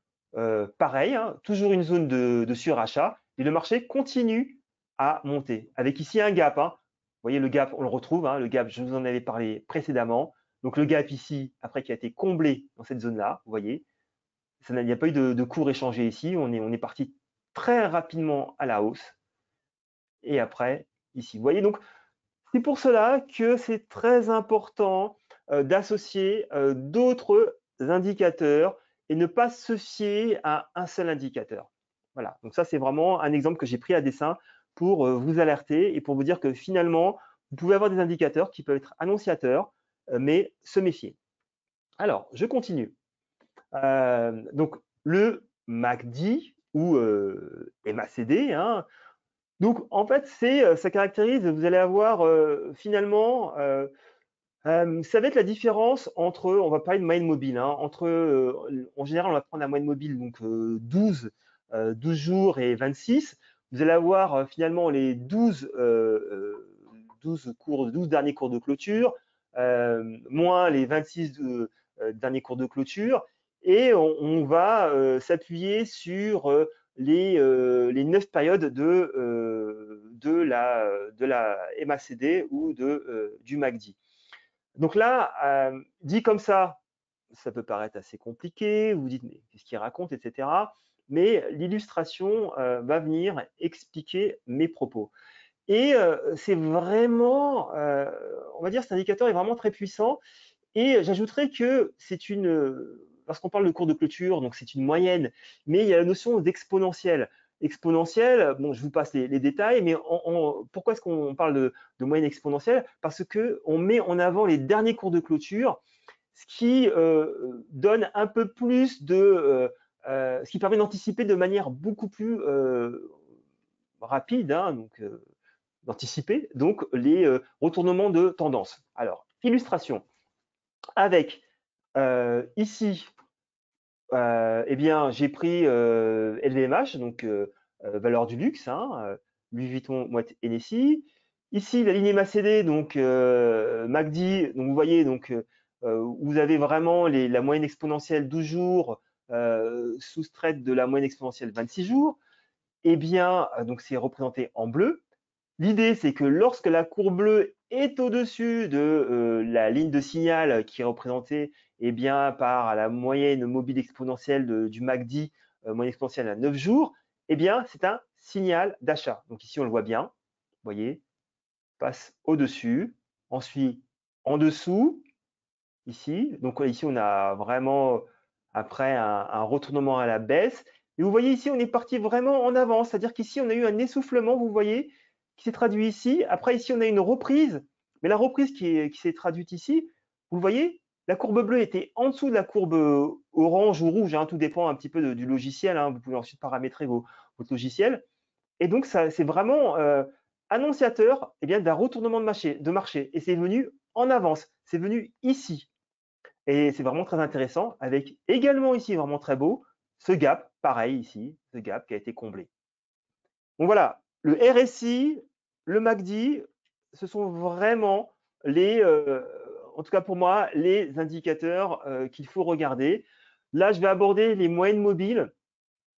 pareil, hein, toujours une zone de surachat, et le marché continue à monter, avec ici un gap. Hein. Vous voyez, le gap, on le retrouve, hein, le gap, je vous en avais parlé précédemment. Donc le gap ici, après qui a été comblé dans cette zone-là, vous voyez, il n'y a pas eu de cours échangé ici, on est parti très rapidement à la hausse. Et après, ici, vous voyez, donc c'est pour cela que c'est très important d'associer d'autres indicateurs et ne pas se fier à un seul indicateur. Voilà, donc ça c'est vraiment un exemple que j'ai pris à dessein pour vous alerter et pour vous dire que finalement, vous pouvez avoir des indicateurs qui peuvent être annonciateurs, mais se méfier. Alors, je continue. Donc, le MACD ou MACD, hein, donc, en fait, ça caractérise, vous allez avoir finalement, ça va être la différence entre, on va parler de moyenne mobile, hein, entre, en général, on va prendre la moyenne mobile, donc 12 jours et 26. Vous allez avoir finalement les 12 derniers cours de clôture, moins les 26 derniers cours de clôture, et on va s'appuyer sur les 9 périodes de la MACD ou du MACD. Donc là, dit comme ça peut paraître assez compliqué, vous vous dites mais qu'est-ce qu'il raconte, etc. Mais l'illustration va venir expliquer mes propos. Et c'est vraiment, on va dire, cet indicateur est vraiment très puissant. Et j'ajouterais que lorsqu'on parle de cours de clôture, donc c'est une moyenne, mais il y a la notion d'exponentielle. Exponentielle, bon, je vous passe les détails, mais pourquoi est-ce qu'on parle de moyenne exponentielle? Parce qu'on met en avant les derniers cours de clôture, ce qui donne un peu plus ce qui permet d'anticiper de manière beaucoup plus rapide, hein, donc d'anticiper donc les retournements de tendance. Alors, illustration avec ici, eh bien, j'ai pris LVMH, donc valeur du luxe, hein, Louis Vuitton, Moët Hennessy. Ici, la ligne MACD, donc MACD, donc vous voyez, donc vous avez vraiment la moyenne exponentielle 12 jours soustraite de la moyenne exponentielle 26 jours. Eh bien, donc c'est représenté en bleu. L'idée, c'est que lorsque la courbe bleue est au-dessus de la ligne de signal qui est représentée eh bien, par la moyenne mobile exponentielle du MACD, moyenne exponentielle à 9 jours, eh bien, c'est un signal d'achat. Donc ici, on le voit bien, vous voyez, passe au-dessus, ensuite en dessous, ici. Donc ici, on a vraiment après un retournement à la baisse. Et vous voyez ici, on est parti vraiment en avant, c'est-à-dire qu'ici, on a eu un essoufflement, vous voyez, qui s'est traduit ici. Après, ici, on a une reprise, mais la reprise qui s'est traduite ici, vous voyez, la courbe bleue était en dessous de la courbe orange ou rouge, hein, tout dépend un petit peu du logiciel, hein, vous pouvez ensuite paramétrer votre logiciel. Et donc, c'est vraiment annonciateur eh bien, d'un retournement de marché. Et c'est venu en avance, c'est venu ici. Et c'est vraiment très intéressant, avec également ici, vraiment très beau, ce gap, pareil ici, ce gap qui a été comblé. Donc voilà, le RSI, le MACD, ce sont vraiment en tout cas pour moi, les indicateurs qu'il faut regarder. Là, je vais aborder les moyennes mobiles,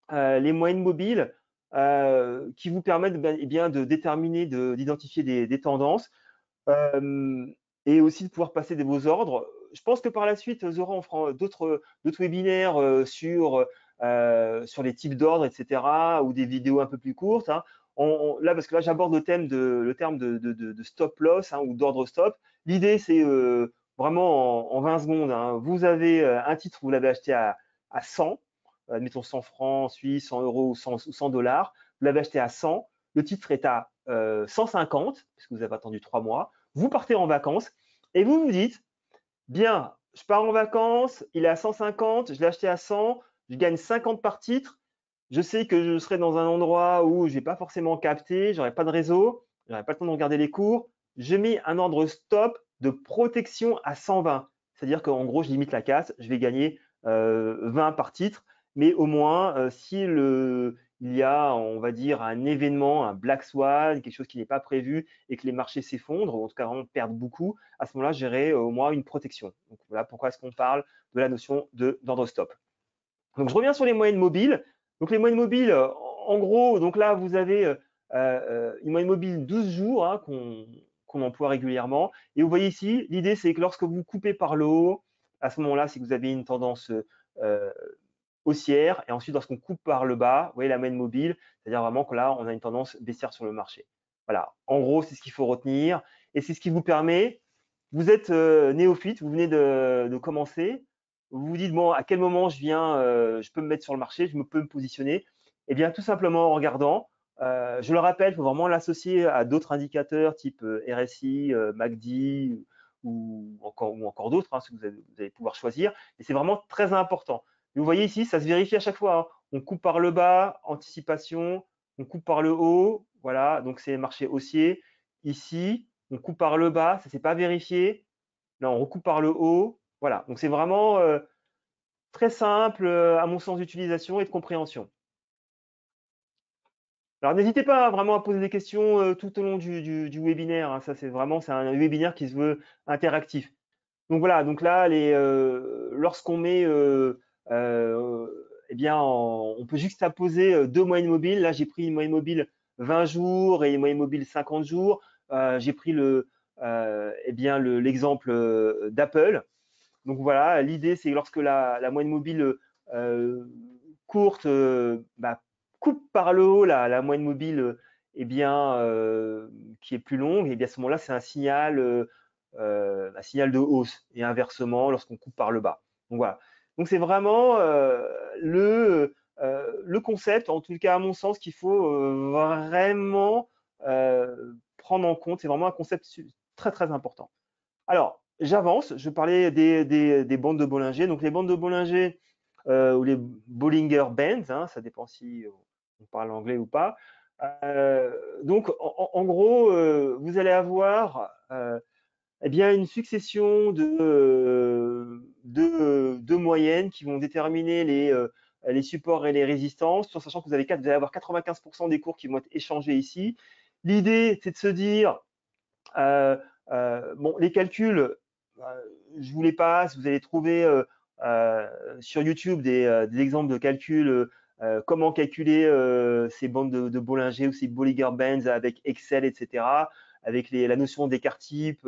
qui vous permettent eh bien, de déterminer, d'identifier des tendances. et aussi de pouvoir passer vos ordres. Je pense que par la suite, Zora, on fera d'autres webinaires sur les types d'ordres, etc., ou des vidéos un peu plus courtes, hein. Là, parce que là, j'aborde le terme de stop loss, hein, ou d'ordre stop. L'idée, c'est vraiment en 20 secondes, hein. Vous avez un titre, vous l'avez acheté à 100, admettons 100 francs suisses, 100 euros ou 100 dollars. Vous l'avez acheté à 100. Le titre est à 150, puisque vous avez attendu 3 mois. Vous partez en vacances et vous vous dites, bien, je pars en vacances, il est à 150, je l'ai acheté à 100, je gagne 50 par titre. Je sais que je serai dans un endroit où je ne vais pas forcément capter, je n'aurai pas de réseau, je n'aurai pas le temps de regarder les cours. Je mets un ordre stop de protection à 120. C'est-à-dire qu'en gros, je limite la casse, je vais gagner 20 par titre, mais au moins, si il y a, on va dire, un événement, un black swan, quelque chose qui n'est pas prévu et que les marchés s'effondrent, ou en tout cas vraiment perdent beaucoup, à ce moment-là, j'aurai au moins une protection. Donc voilà pourquoi est-ce qu'on parle de la notion d'ordre stop. Donc je reviens sur les moyennes mobiles. Donc les moyennes mobiles, en gros, donc là vous avez une moyenne mobile 12 jours, hein, qu'on emploie régulièrement. Et vous voyez ici, l'idée c'est que lorsque vous coupez par le haut, à ce moment-là, c'est que vous avez une tendance haussière. Et ensuite, lorsqu'on coupe par le bas, vous voyez la moyenne mobile, c'est-à-dire vraiment que là, on a une tendance baissière sur le marché. Voilà, en gros, c'est ce qu'il faut retenir. Et c'est ce qui vous permet, vous êtes néophyte, vous venez de commencer, vous vous dites, bon, à quel moment je peux me mettre sur le marché, je peux me positionner. Eh bien, tout simplement en regardant, je le rappelle, il faut vraiment l'associer à d'autres indicateurs type RSI, MACD ou encore d'autres, hein, ce que vous allez pouvoir choisir. Et c'est vraiment très important. Et vous voyez ici, ça se vérifie à chaque fois, hein. On coupe par le bas, anticipation, on coupe par le haut, voilà, donc c'est marché haussier. Ici, on coupe par le bas, ça ne s'est pas vérifié. Là, on recoupe par le haut. Voilà, donc c'est vraiment très simple à mon sens d'utilisation et de compréhension. Alors n'hésitez pas vraiment à poser des questions tout au long du webinaire, hein. Ça, c'est un webinaire qui se veut interactif. Donc voilà, donc là, lorsqu'on met, eh bien, on peut juxtaposer deux moyennes mobiles. Là, j'ai pris une moyenne mobile 20 jours et une moyenne mobile 50 jours. J'ai pris l'exemple d'Apple. Donc voilà, l'idée, c'est lorsque la moyenne mobile courte coupe par le haut la moyenne mobile eh bien, qui est plus longue, et bien à ce moment-là, c'est un signal de hausse, et inversement lorsqu'on coupe par le bas. Donc voilà. Donc c'est vraiment le concept, en tout cas à mon sens, qu'il faut vraiment prendre en compte. C'est vraiment un concept très très important. Alors, j'avance, je parlais des bandes de Bollinger. Donc les bandes de Bollinger ou les Bollinger Bands, hein, ça dépend si on parle anglais ou pas. Donc en gros, vous allez avoir eh bien, une succession de moyennes qui vont déterminer les supports et les résistances, tout en sachant que vous allez avoir 95% des cours qui vont être échangés ici. L'idée, c'est de se dire, bon, les calculs, je vous les passe, vous allez trouver sur YouTube des exemples de calculs, comment calculer ces bandes de Bollinger ou ces Bollinger Bands avec Excel, etc., avec la notion d'écart type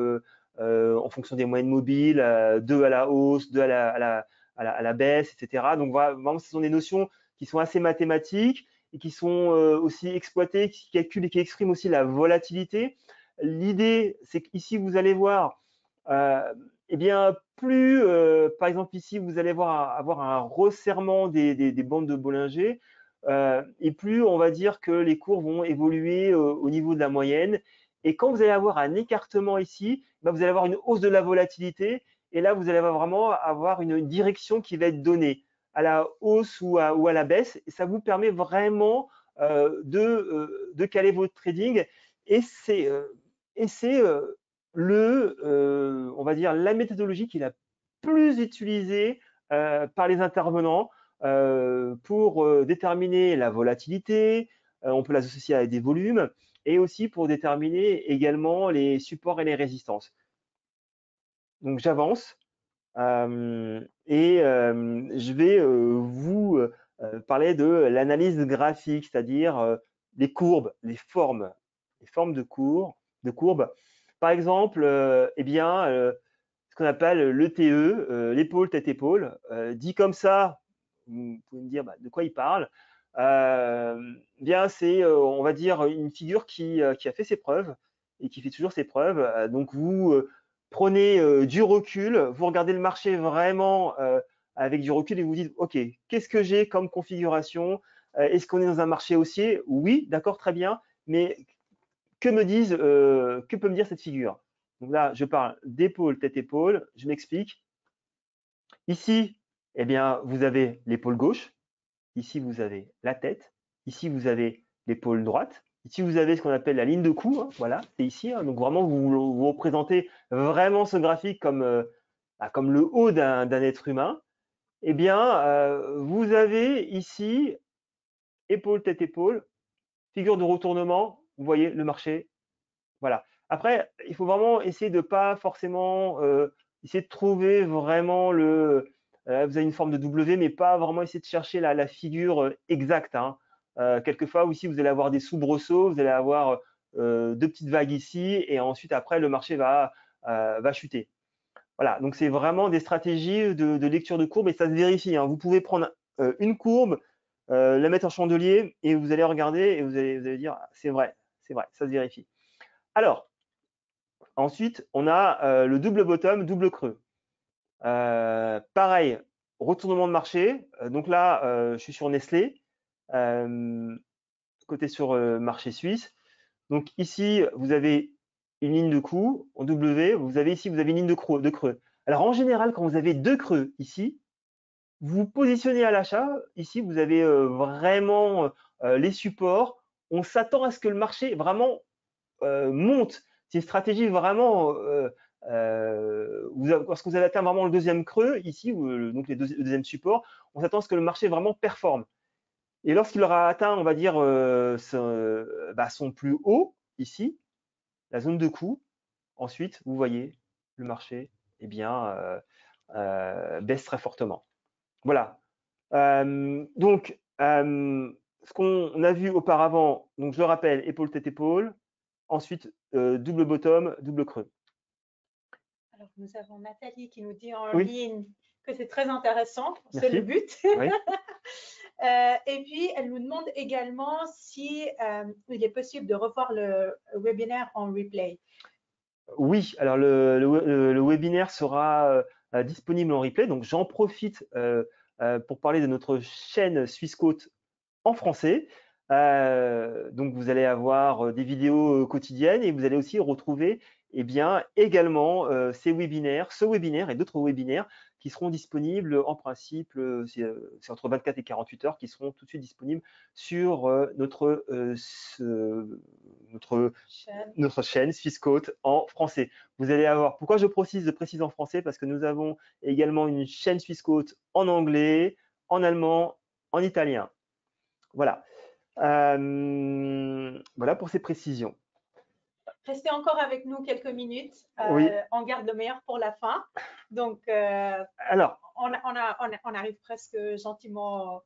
en fonction des moyennes mobiles, 2 à la hausse, 2 à la baisse, etc. Donc vraiment, ce sont des notions qui sont assez mathématiques et qui sont aussi exploitées, qui calculent et qui expriment aussi la volatilité. L'idée, c'est qu'ici, vous allez voir, eh bien, plus, par exemple, ici, vous allez avoir un resserrement des bandes de Bollinger, et plus on va dire que les cours vont évoluer au niveau de la moyenne. Et quand vous allez avoir un écartement ici, ben vous allez avoir une hausse de la volatilité. Et là, vous allez vraiment avoir une direction qui va être donnée à la hausse ou à la baisse. Et ça vous permet vraiment de caler votre trading. Et c'est on va dire, la méthodologie qui est la plus utilisée par les intervenants pour déterminer la volatilité. On peut l'associer à des volumes et aussi pour déterminer également les supports et les résistances. Donc j'avance et je vais vous parler de l'analyse graphique, c'est-à-dire les courbes, les formes de courbes. par exemple, eh bien, ce qu'on appelle l'ETE, l'épaule, tête-épaule. Dit comme ça, vous pouvez me dire bah, de quoi il parle. Bien, c'est, on va dire, une figure qui a fait ses preuves et qui fait toujours ses preuves. Donc, vous prenez du recul, vous regardez le marché vraiment avec du recul et vous dites, OK, qu'est-ce que j'ai comme configuration? Est-ce qu'on est dans un marché haussier? Oui, d'accord, très bien. Mais que peut me dire cette figure? Donc là, je parle d'épaule, tête-épaule. Je m'explique. Ici, eh bien, vous avez l'épaule gauche. Ici, vous avez la tête. Ici, vous avez l'épaule droite. Ici, vous avez ce qu'on appelle la ligne de cou. Hein, voilà, c'est ici. Hein, donc vraiment, vous représentez vraiment ce graphique comme le haut d'un être humain. Eh bien, vous avez ici épaule, tête, épaule, figure de retournement. Vous voyez le marché. Voilà. Après, il faut vraiment essayer de pas forcément essayer de trouver vraiment vous avez une forme de W, mais pas vraiment essayer de chercher la figure exacte. Hein. Quelquefois aussi, vous allez avoir des soubresauts, vous allez avoir deux petites vagues ici, et ensuite après le marché va chuter. Voilà. Donc c'est vraiment des stratégies de lecture de courbe et ça se vérifie. Hein. Vous pouvez prendre une courbe, la mettre en chandelier et vous allez regarder et vous allez dire ah, c'est vrai, ça se vérifie. Alors, ensuite, on a le double bottom, double creux. Pareil, retournement de marché. Donc là, je suis sur Nestlé, côté sur marché suisse. Donc ici, vous avez une ligne de coup en W. Vous avez ici, vous avez une ligne de creux. Alors en général, quand vous avez deux creux ici, vous vous positionnez à l'achat. Ici, vous avez vraiment les supports. On s'attend à ce que le marché vraiment monte. C'est une stratégie vraiment lorsque vous avez atteint vraiment le deuxième creux ici, donc le deuxième support, on s'attend à ce que le marché vraiment performe. Et lorsqu'il aura atteint, on va dire, son plus haut ici, la zone de coût, ensuite, vous voyez, le marché eh bien, baisse très fortement. Voilà. Donc, ce qu'on a vu auparavant, donc je le rappelle, épaule, tête, épaule. Ensuite, double bottom, double creux. Alors, nous avons Nathalie qui nous dit en Oui. ligne que c'est très intéressant, c'est Merci. le but. Oui. Et puis, elle nous demande également si il est possible de revoir le webinaire en replay. Oui, alors le webinaire sera disponible en replay. Donc, j'en profite pour parler de notre chaîne Swissquote en français. Donc, vous allez avoir des vidéos quotidiennes et vous allez aussi retrouver eh bien, également ce webinaire et d'autres webinaires qui seront disponibles en principe, c'est entre 24 et 48 heures, qui seront tout de suite disponibles sur notre chaîne Swissquote en français. Vous allez avoir, pourquoi je précise en français? Parce que nous avons également une chaîne Swissquote en anglais, en allemand, en italien. Voilà. Voilà pour ces précisions. Restez encore avec nous quelques minutes. Oui. On garde le meilleur pour la fin. Donc, alors, on arrive presque gentiment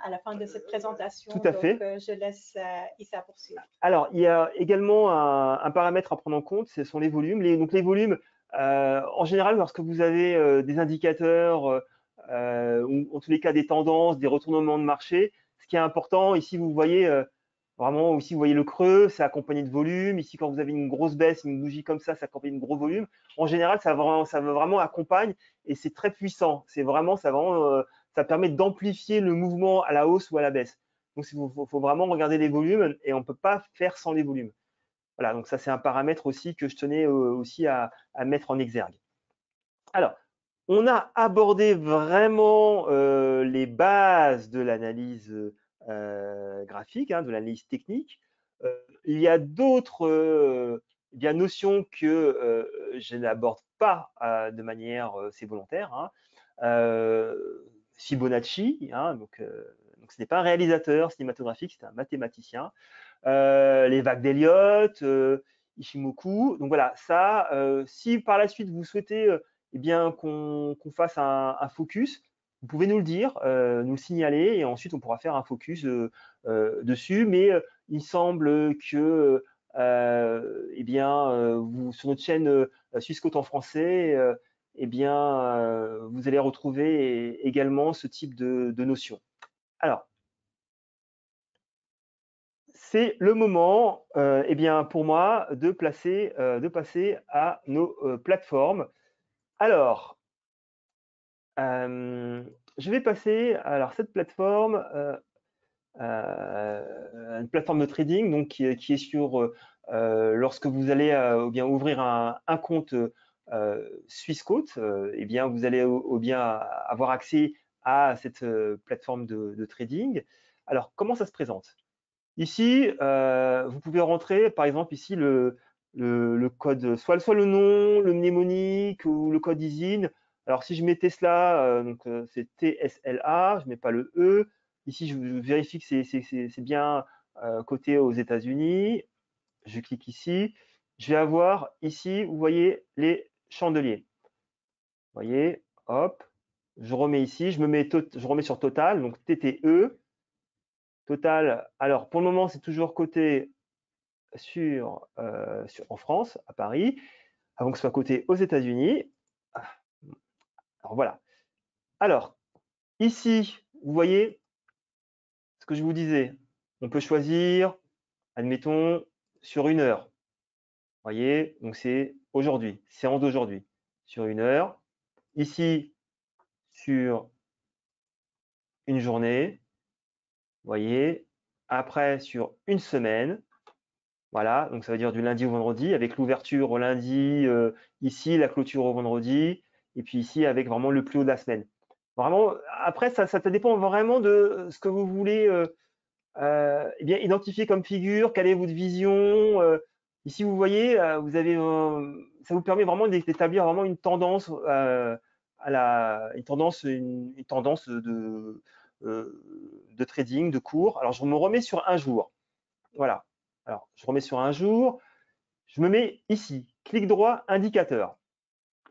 à la fin de cette présentation. Tout à fait. Je laisse Issa poursuivre. Alors, il y a également un paramètre à prendre en compte, ce sont les volumes. Donc, les volumes, en général, lorsque vous avez des indicateurs ou en tous les cas des tendances, des retournements de marché, ce qui est important, ici, vous voyez vraiment, ici, vous voyez le creux, c'est accompagné de volume. Ici, quand vous avez une grosse baisse, une bougie comme ça, c'est accompagné de gros volume. En général, ça vraiment accompagne et c'est très puissant. Ça permet d'amplifier le mouvement à la hausse ou à la baisse. Donc, il faut vraiment regarder les volumes et on ne peut pas faire sans les volumes. Voilà, donc ça, c'est un paramètre aussi que je tenais aussi à mettre en exergue. Alors, on a abordé vraiment les bases de l'analyse graphique, hein, de l'analyse technique. Il y a d'autres notions que je n'aborde pas de manière c'est volontaire. Hein. Fibonacci, hein, donc ce n'est pas un réalisateur cinématographique, c'est un mathématicien. Les vagues d'Elliott, Ishimoku. Donc voilà, ça, si par la suite vous souhaitez eh bien qu'on fasse un focus, vous pouvez nous le dire, nous le signaler, et ensuite on pourra faire un focus dessus. Mais il semble que eh bien, sur notre chaîne Swissquote en français, eh bien, vous allez retrouver également ce type de notions. Alors, c'est le moment, eh bien, pour moi, de passer à nos plateformes. Alors, je vais passer, alors cette plateforme, une plateforme de trading donc qui est sur, lorsque vous allez ou bien ouvrir un compte Swissquote, eh bien, vous allez ou bien avoir accès à cette plateforme de trading. Alors, comment ça se présente? Ici, vous pouvez rentrer, par exemple, ici, le code, soit le nom, le mnémonique ou le code ISIN. Alors, si je mets Tesla, donc c'est TSLA, je ne mets pas le E. Ici, je vérifie que c'est bien coté aux États-Unis. Je clique ici. Je vais avoir ici, vous voyez, les chandeliers. Vous voyez, hop, je remets ici, je remets sur Total, donc TTE. Total, alors pour le moment, c'est toujours coté en France, à Paris, avant que ce soit coté aux États-Unis. Alors voilà. Alors, ici, vous voyez ce que je vous disais. On peut choisir, admettons, sur 1 heure. Vous voyez, donc c'est aujourd'hui, séance d'aujourd'hui, sur 1 heure. Ici, sur une journée. Vous voyez, après, sur une semaine. Voilà, donc ça veut dire du lundi au vendredi, avec l'ouverture au lundi, ici, la clôture au vendredi, et puis ici, avec vraiment le plus haut de la semaine. Vraiment, après, ça dépend vraiment de ce que vous voulez eh bien, identifier comme figure, quelle est votre vision. Ici, vous voyez, vous avez, ça vous permet vraiment d'établir vraiment une tendance, une tendance de trading, de cours. Alors, je me remets sur un jour. Voilà. Alors, je remets sur un jour. Je me mets ici, clic droit, indicateur.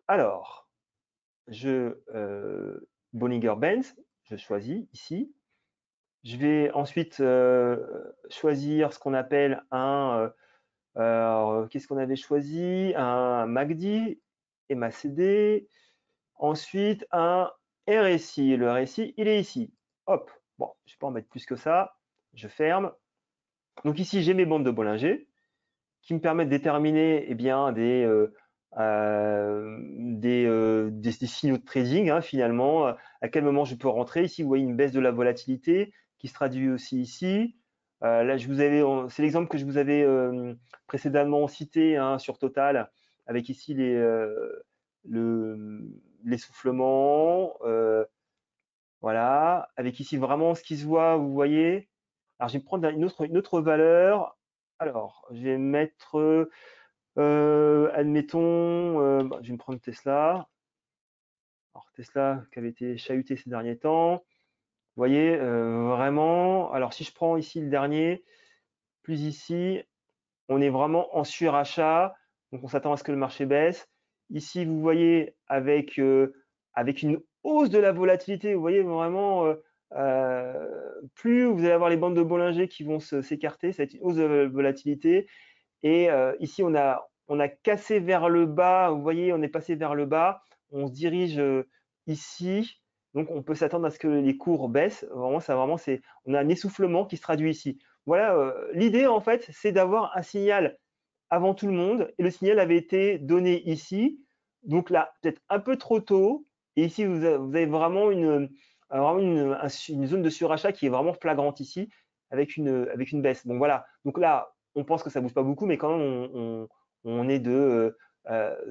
Alors, Bollinger Bands, je choisis ici. Je vais ensuite choisir ce qu'on appelle qu'est-ce qu'on avait choisi? Un MACD, MACD. Ensuite, un RSI. Le RSI, il est ici. Hop. Bon, je ne vais pas en mettre plus que ça. Je ferme. Donc ici, j'ai mes bandes de Bollinger qui me permettent de déterminer eh bien, des signaux de trading, hein, finalement, à quel moment je peux rentrer. Ici, vous voyez une baisse de la volatilité qui se traduit aussi ici. Là, c'est l'exemple que je vous avais précédemment cité, hein, sur Total, avec ici l'essoufflement. Voilà, avec ici vraiment ce qui se voit, vous voyez. Alors, je vais prendre une autre valeur. Alors, je vais mettre, admettons, je vais me prendre Tesla. Alors, Tesla qui avait été chahuté ces derniers temps. Vous voyez, vraiment, alors si je prends ici le dernier, plus ici, on est vraiment en surachat. Donc, on s'attend à ce que le marché baisse. Ici, vous voyez, avec une hausse de la volatilité, vous voyez vraiment, plus vous allez avoir les bandes de Bollinger qui vont s'écarter, ça va être une hausse de la volatilité. Et ici, on a cassé vers le bas, vous voyez, on est passé vers le bas, on se dirige ici. Donc, on peut s'attendre à ce que les cours baissent. Vraiment, on a un essoufflement qui se traduit ici. Voilà, l'idée, en fait, c'est d'avoir un signal avant tout le monde. Et le signal avait été donné ici. Donc là, peut-être un peu trop tôt. Et ici, vous avez vraiment une zone de surachat qui est vraiment flagrante ici, avec une baisse. Bon, voilà. Donc là, on pense que ça ne bouge pas beaucoup, mais quand même, on est de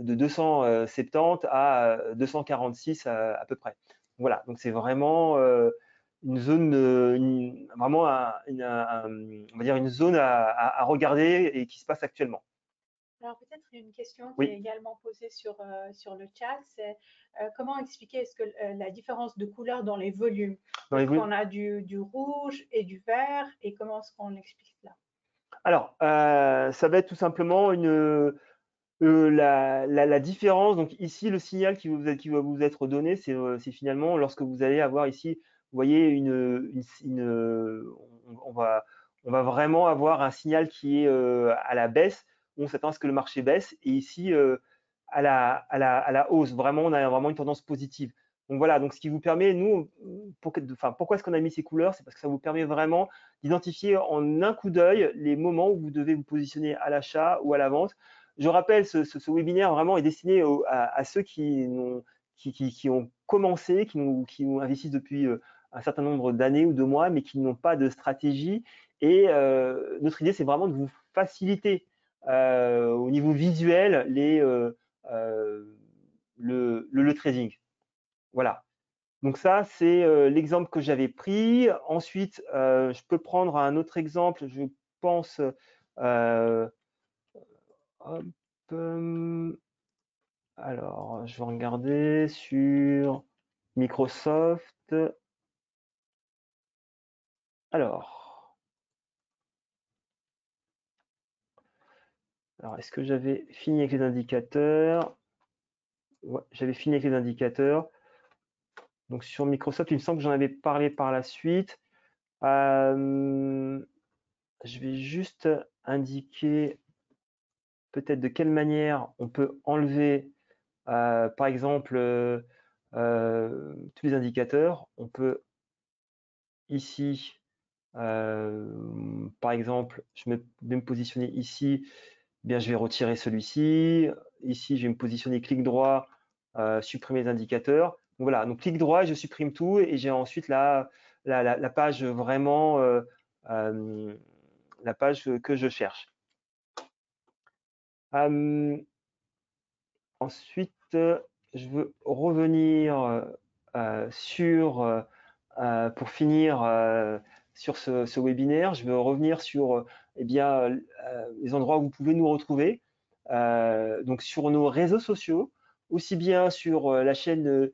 270 à 246 à peu près. Voilà, donc c'est vraiment une zone, vraiment on va dire une zone à regarder et qui se passe actuellement. Alors peut-être une question qui est Oui, également posée sur le chat, c'est comment expliquer la différence de couleur dans les volumes? dans les Parce volumes. qu'on a du rouge et du vert, et comment est-ce qu'on explique cela? Alors, ça va être tout simplement la différence. Donc ici, le signal qui va vous être donné, c'est finalement lorsque vous allez avoir ici, vous voyez, on va on va vraiment avoir un signal qui est à la baisse, où on s'attend à ce que le marché baisse, et ici à la hausse. Vraiment, on a vraiment une tendance positive. Donc voilà, donc ce qui vous permet, nous, pourquoi est-ce qu'on a mis ces couleurs? C'est parce que ça vous permet vraiment d'identifier en un coup d'œil les moments où vous devez vous positionner à l'achat ou à la vente. Je rappelle, ce webinaire vraiment est destiné à ceux qui ont commencé, qui investissent depuis un certain nombre d'années ou de mois, mais qui n'ont pas de stratégie. Et notre idée, c'est vraiment de vous faciliter au niveau visuel le trading. Voilà. Donc ça, c'est l'exemple que j'avais pris. Ensuite, je peux prendre un autre exemple. Je pense, hop, alors, je vais regarder sur Microsoft. Alors, est-ce que j'avais fini avec les indicateurs? Ouais, j'avais fini avec les indicateurs. Donc sur Microsoft, il me semble que j'en avais parlé par la suite. Je vais juste indiquer peut-être de quelle manière on peut enlever, par exemple, tous les indicateurs. On peut ici, par exemple, je vais me positionner ici, eh bien, je vais retirer celui-ci. Ici, je vais me positionner clic droit, supprimer les indicateurs. Donc voilà, donc clic droit, je supprime tout et j'ai ensuite la page vraiment, la page que je cherche. Ensuite, je veux revenir pour finir sur ce webinaire, je veux revenir sur eh bien, les endroits où vous pouvez nous retrouver. Donc sur nos réseaux sociaux, aussi bien sur la chaîne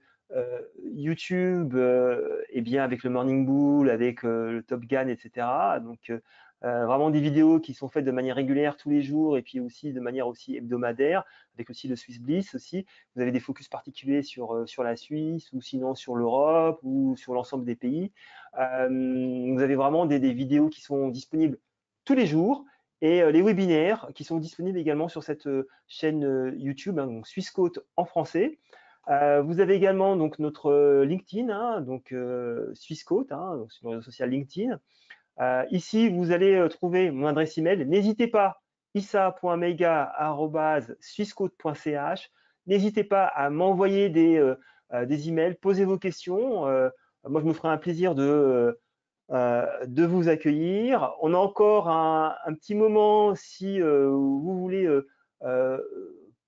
YouTube, eh bien avec le Morning Bull, avec le Top Gun, etc. Donc vraiment des vidéos qui sont faites de manière régulière tous les jours et puis aussi de manière aussi hebdomadaire, avec aussi le Swiss Bliss aussi. Vous avez des focus particuliers sur la Suisse ou sinon sur l'Europe ou sur l'ensemble des pays. Vous avez vraiment des vidéos qui sont disponibles tous les jours et les webinaires qui sont disponibles également sur cette chaîne YouTube, hein, donc Swissquote en français. Vous avez également donc notre LinkedIn, hein, donc Swissquote, hein, donc sur le réseau social LinkedIn. Ici, vous allez trouver mon adresse email. N'hésitez pas, issa.meiga@swissquote.ch. N'hésitez pas à m'envoyer des emails, posez vos questions. Moi, je me ferai un plaisir de vous accueillir. On a encore un petit moment si vous voulez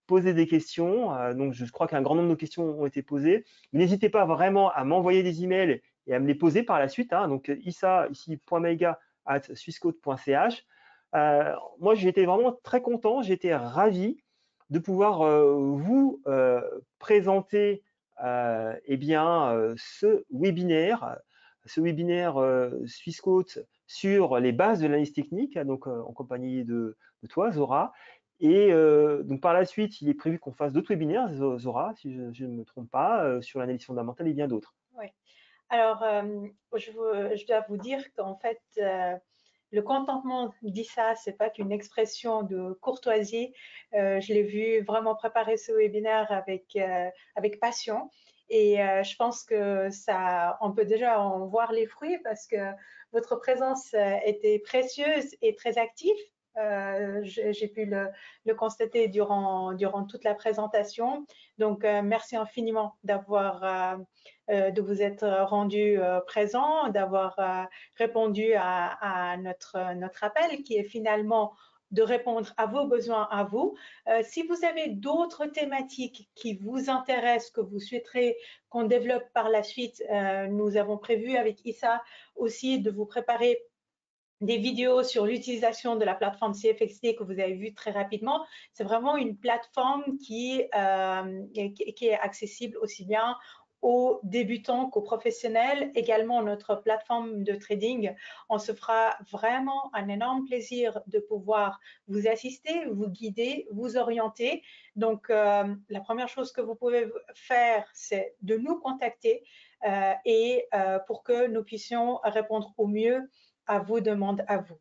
poser des questions. Donc, je crois qu'un grand nombre de questions ont été posées. N'hésitez pas vraiment à m'envoyer des emails et à me les poser par la suite. Hein. Donc, issa, ici, .meiga@swissquote.ch. Moi, j'étais vraiment très content, j'étais ravi de pouvoir vous présenter eh bien, ce webinaire Swissquote sur les bases de l'analyse technique, donc en compagnie de toi, Zora. Et donc par la suite, il est prévu qu'on fasse d'autres webinaires, Zora, si je ne me trompe pas, sur l'analyse fondamentale et bien d'autres. Oui. Alors, je dois vous dire qu'en fait, le contentement d'Issa, c'est pas qu'une expression de courtoisie. Je l'ai vu vraiment préparer ce webinaire avec passion. Et je pense que ça, on peut déjà en voir les fruits parce que votre présence était précieuse et très active. J'ai pu le constater durant toute la présentation. Donc, merci infiniment de vous être rendu présent, d'avoir répondu à notre appel qui est finalement de répondre à vos besoins à vous. Si vous avez d'autres thématiques qui vous intéressent, que vous souhaiterez qu'on développe par la suite, nous avons prévu avec Issa aussi de vous préparer des vidéos sur l'utilisation de la plateforme CFXT que vous avez vu très rapidement. C'est vraiment une plateforme qui est accessible aussi bien aux débutants qu'aux professionnels, également notre plateforme de trading. On se fera vraiment un énorme plaisir de pouvoir vous assister, vous guider, vous orienter. Donc, la première chose que vous pouvez faire, c'est de nous contacter pour que nous puissions répondre au mieux à vos demandes à vous.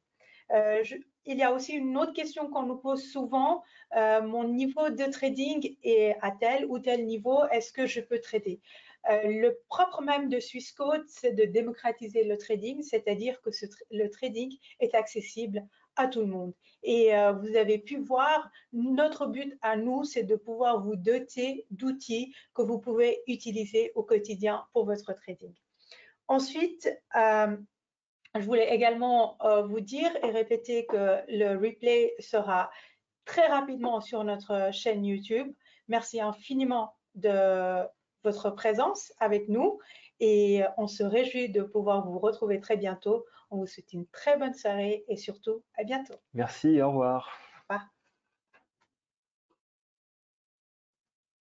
Il y a aussi une autre question qu'on nous pose souvent. Mon niveau de trading est à tel ou tel niveau, est-ce que je peux trader? Le propre même de Swissquote, c'est de démocratiser le trading, c'est-à-dire que le trading est accessible à tout le monde. Et vous avez pu voir, notre but à nous, c'est de pouvoir vous doter d'outils que vous pouvez utiliser au quotidien pour votre trading. Ensuite, je voulais également vous dire et répéter que le replay sera très rapidement sur notre chaîne YouTube. Merci infiniment de votre présence avec nous et on se réjouit de pouvoir vous retrouver très bientôt. On vous souhaite une très bonne soirée et surtout à bientôt. Merci, au revoir. Au revoir.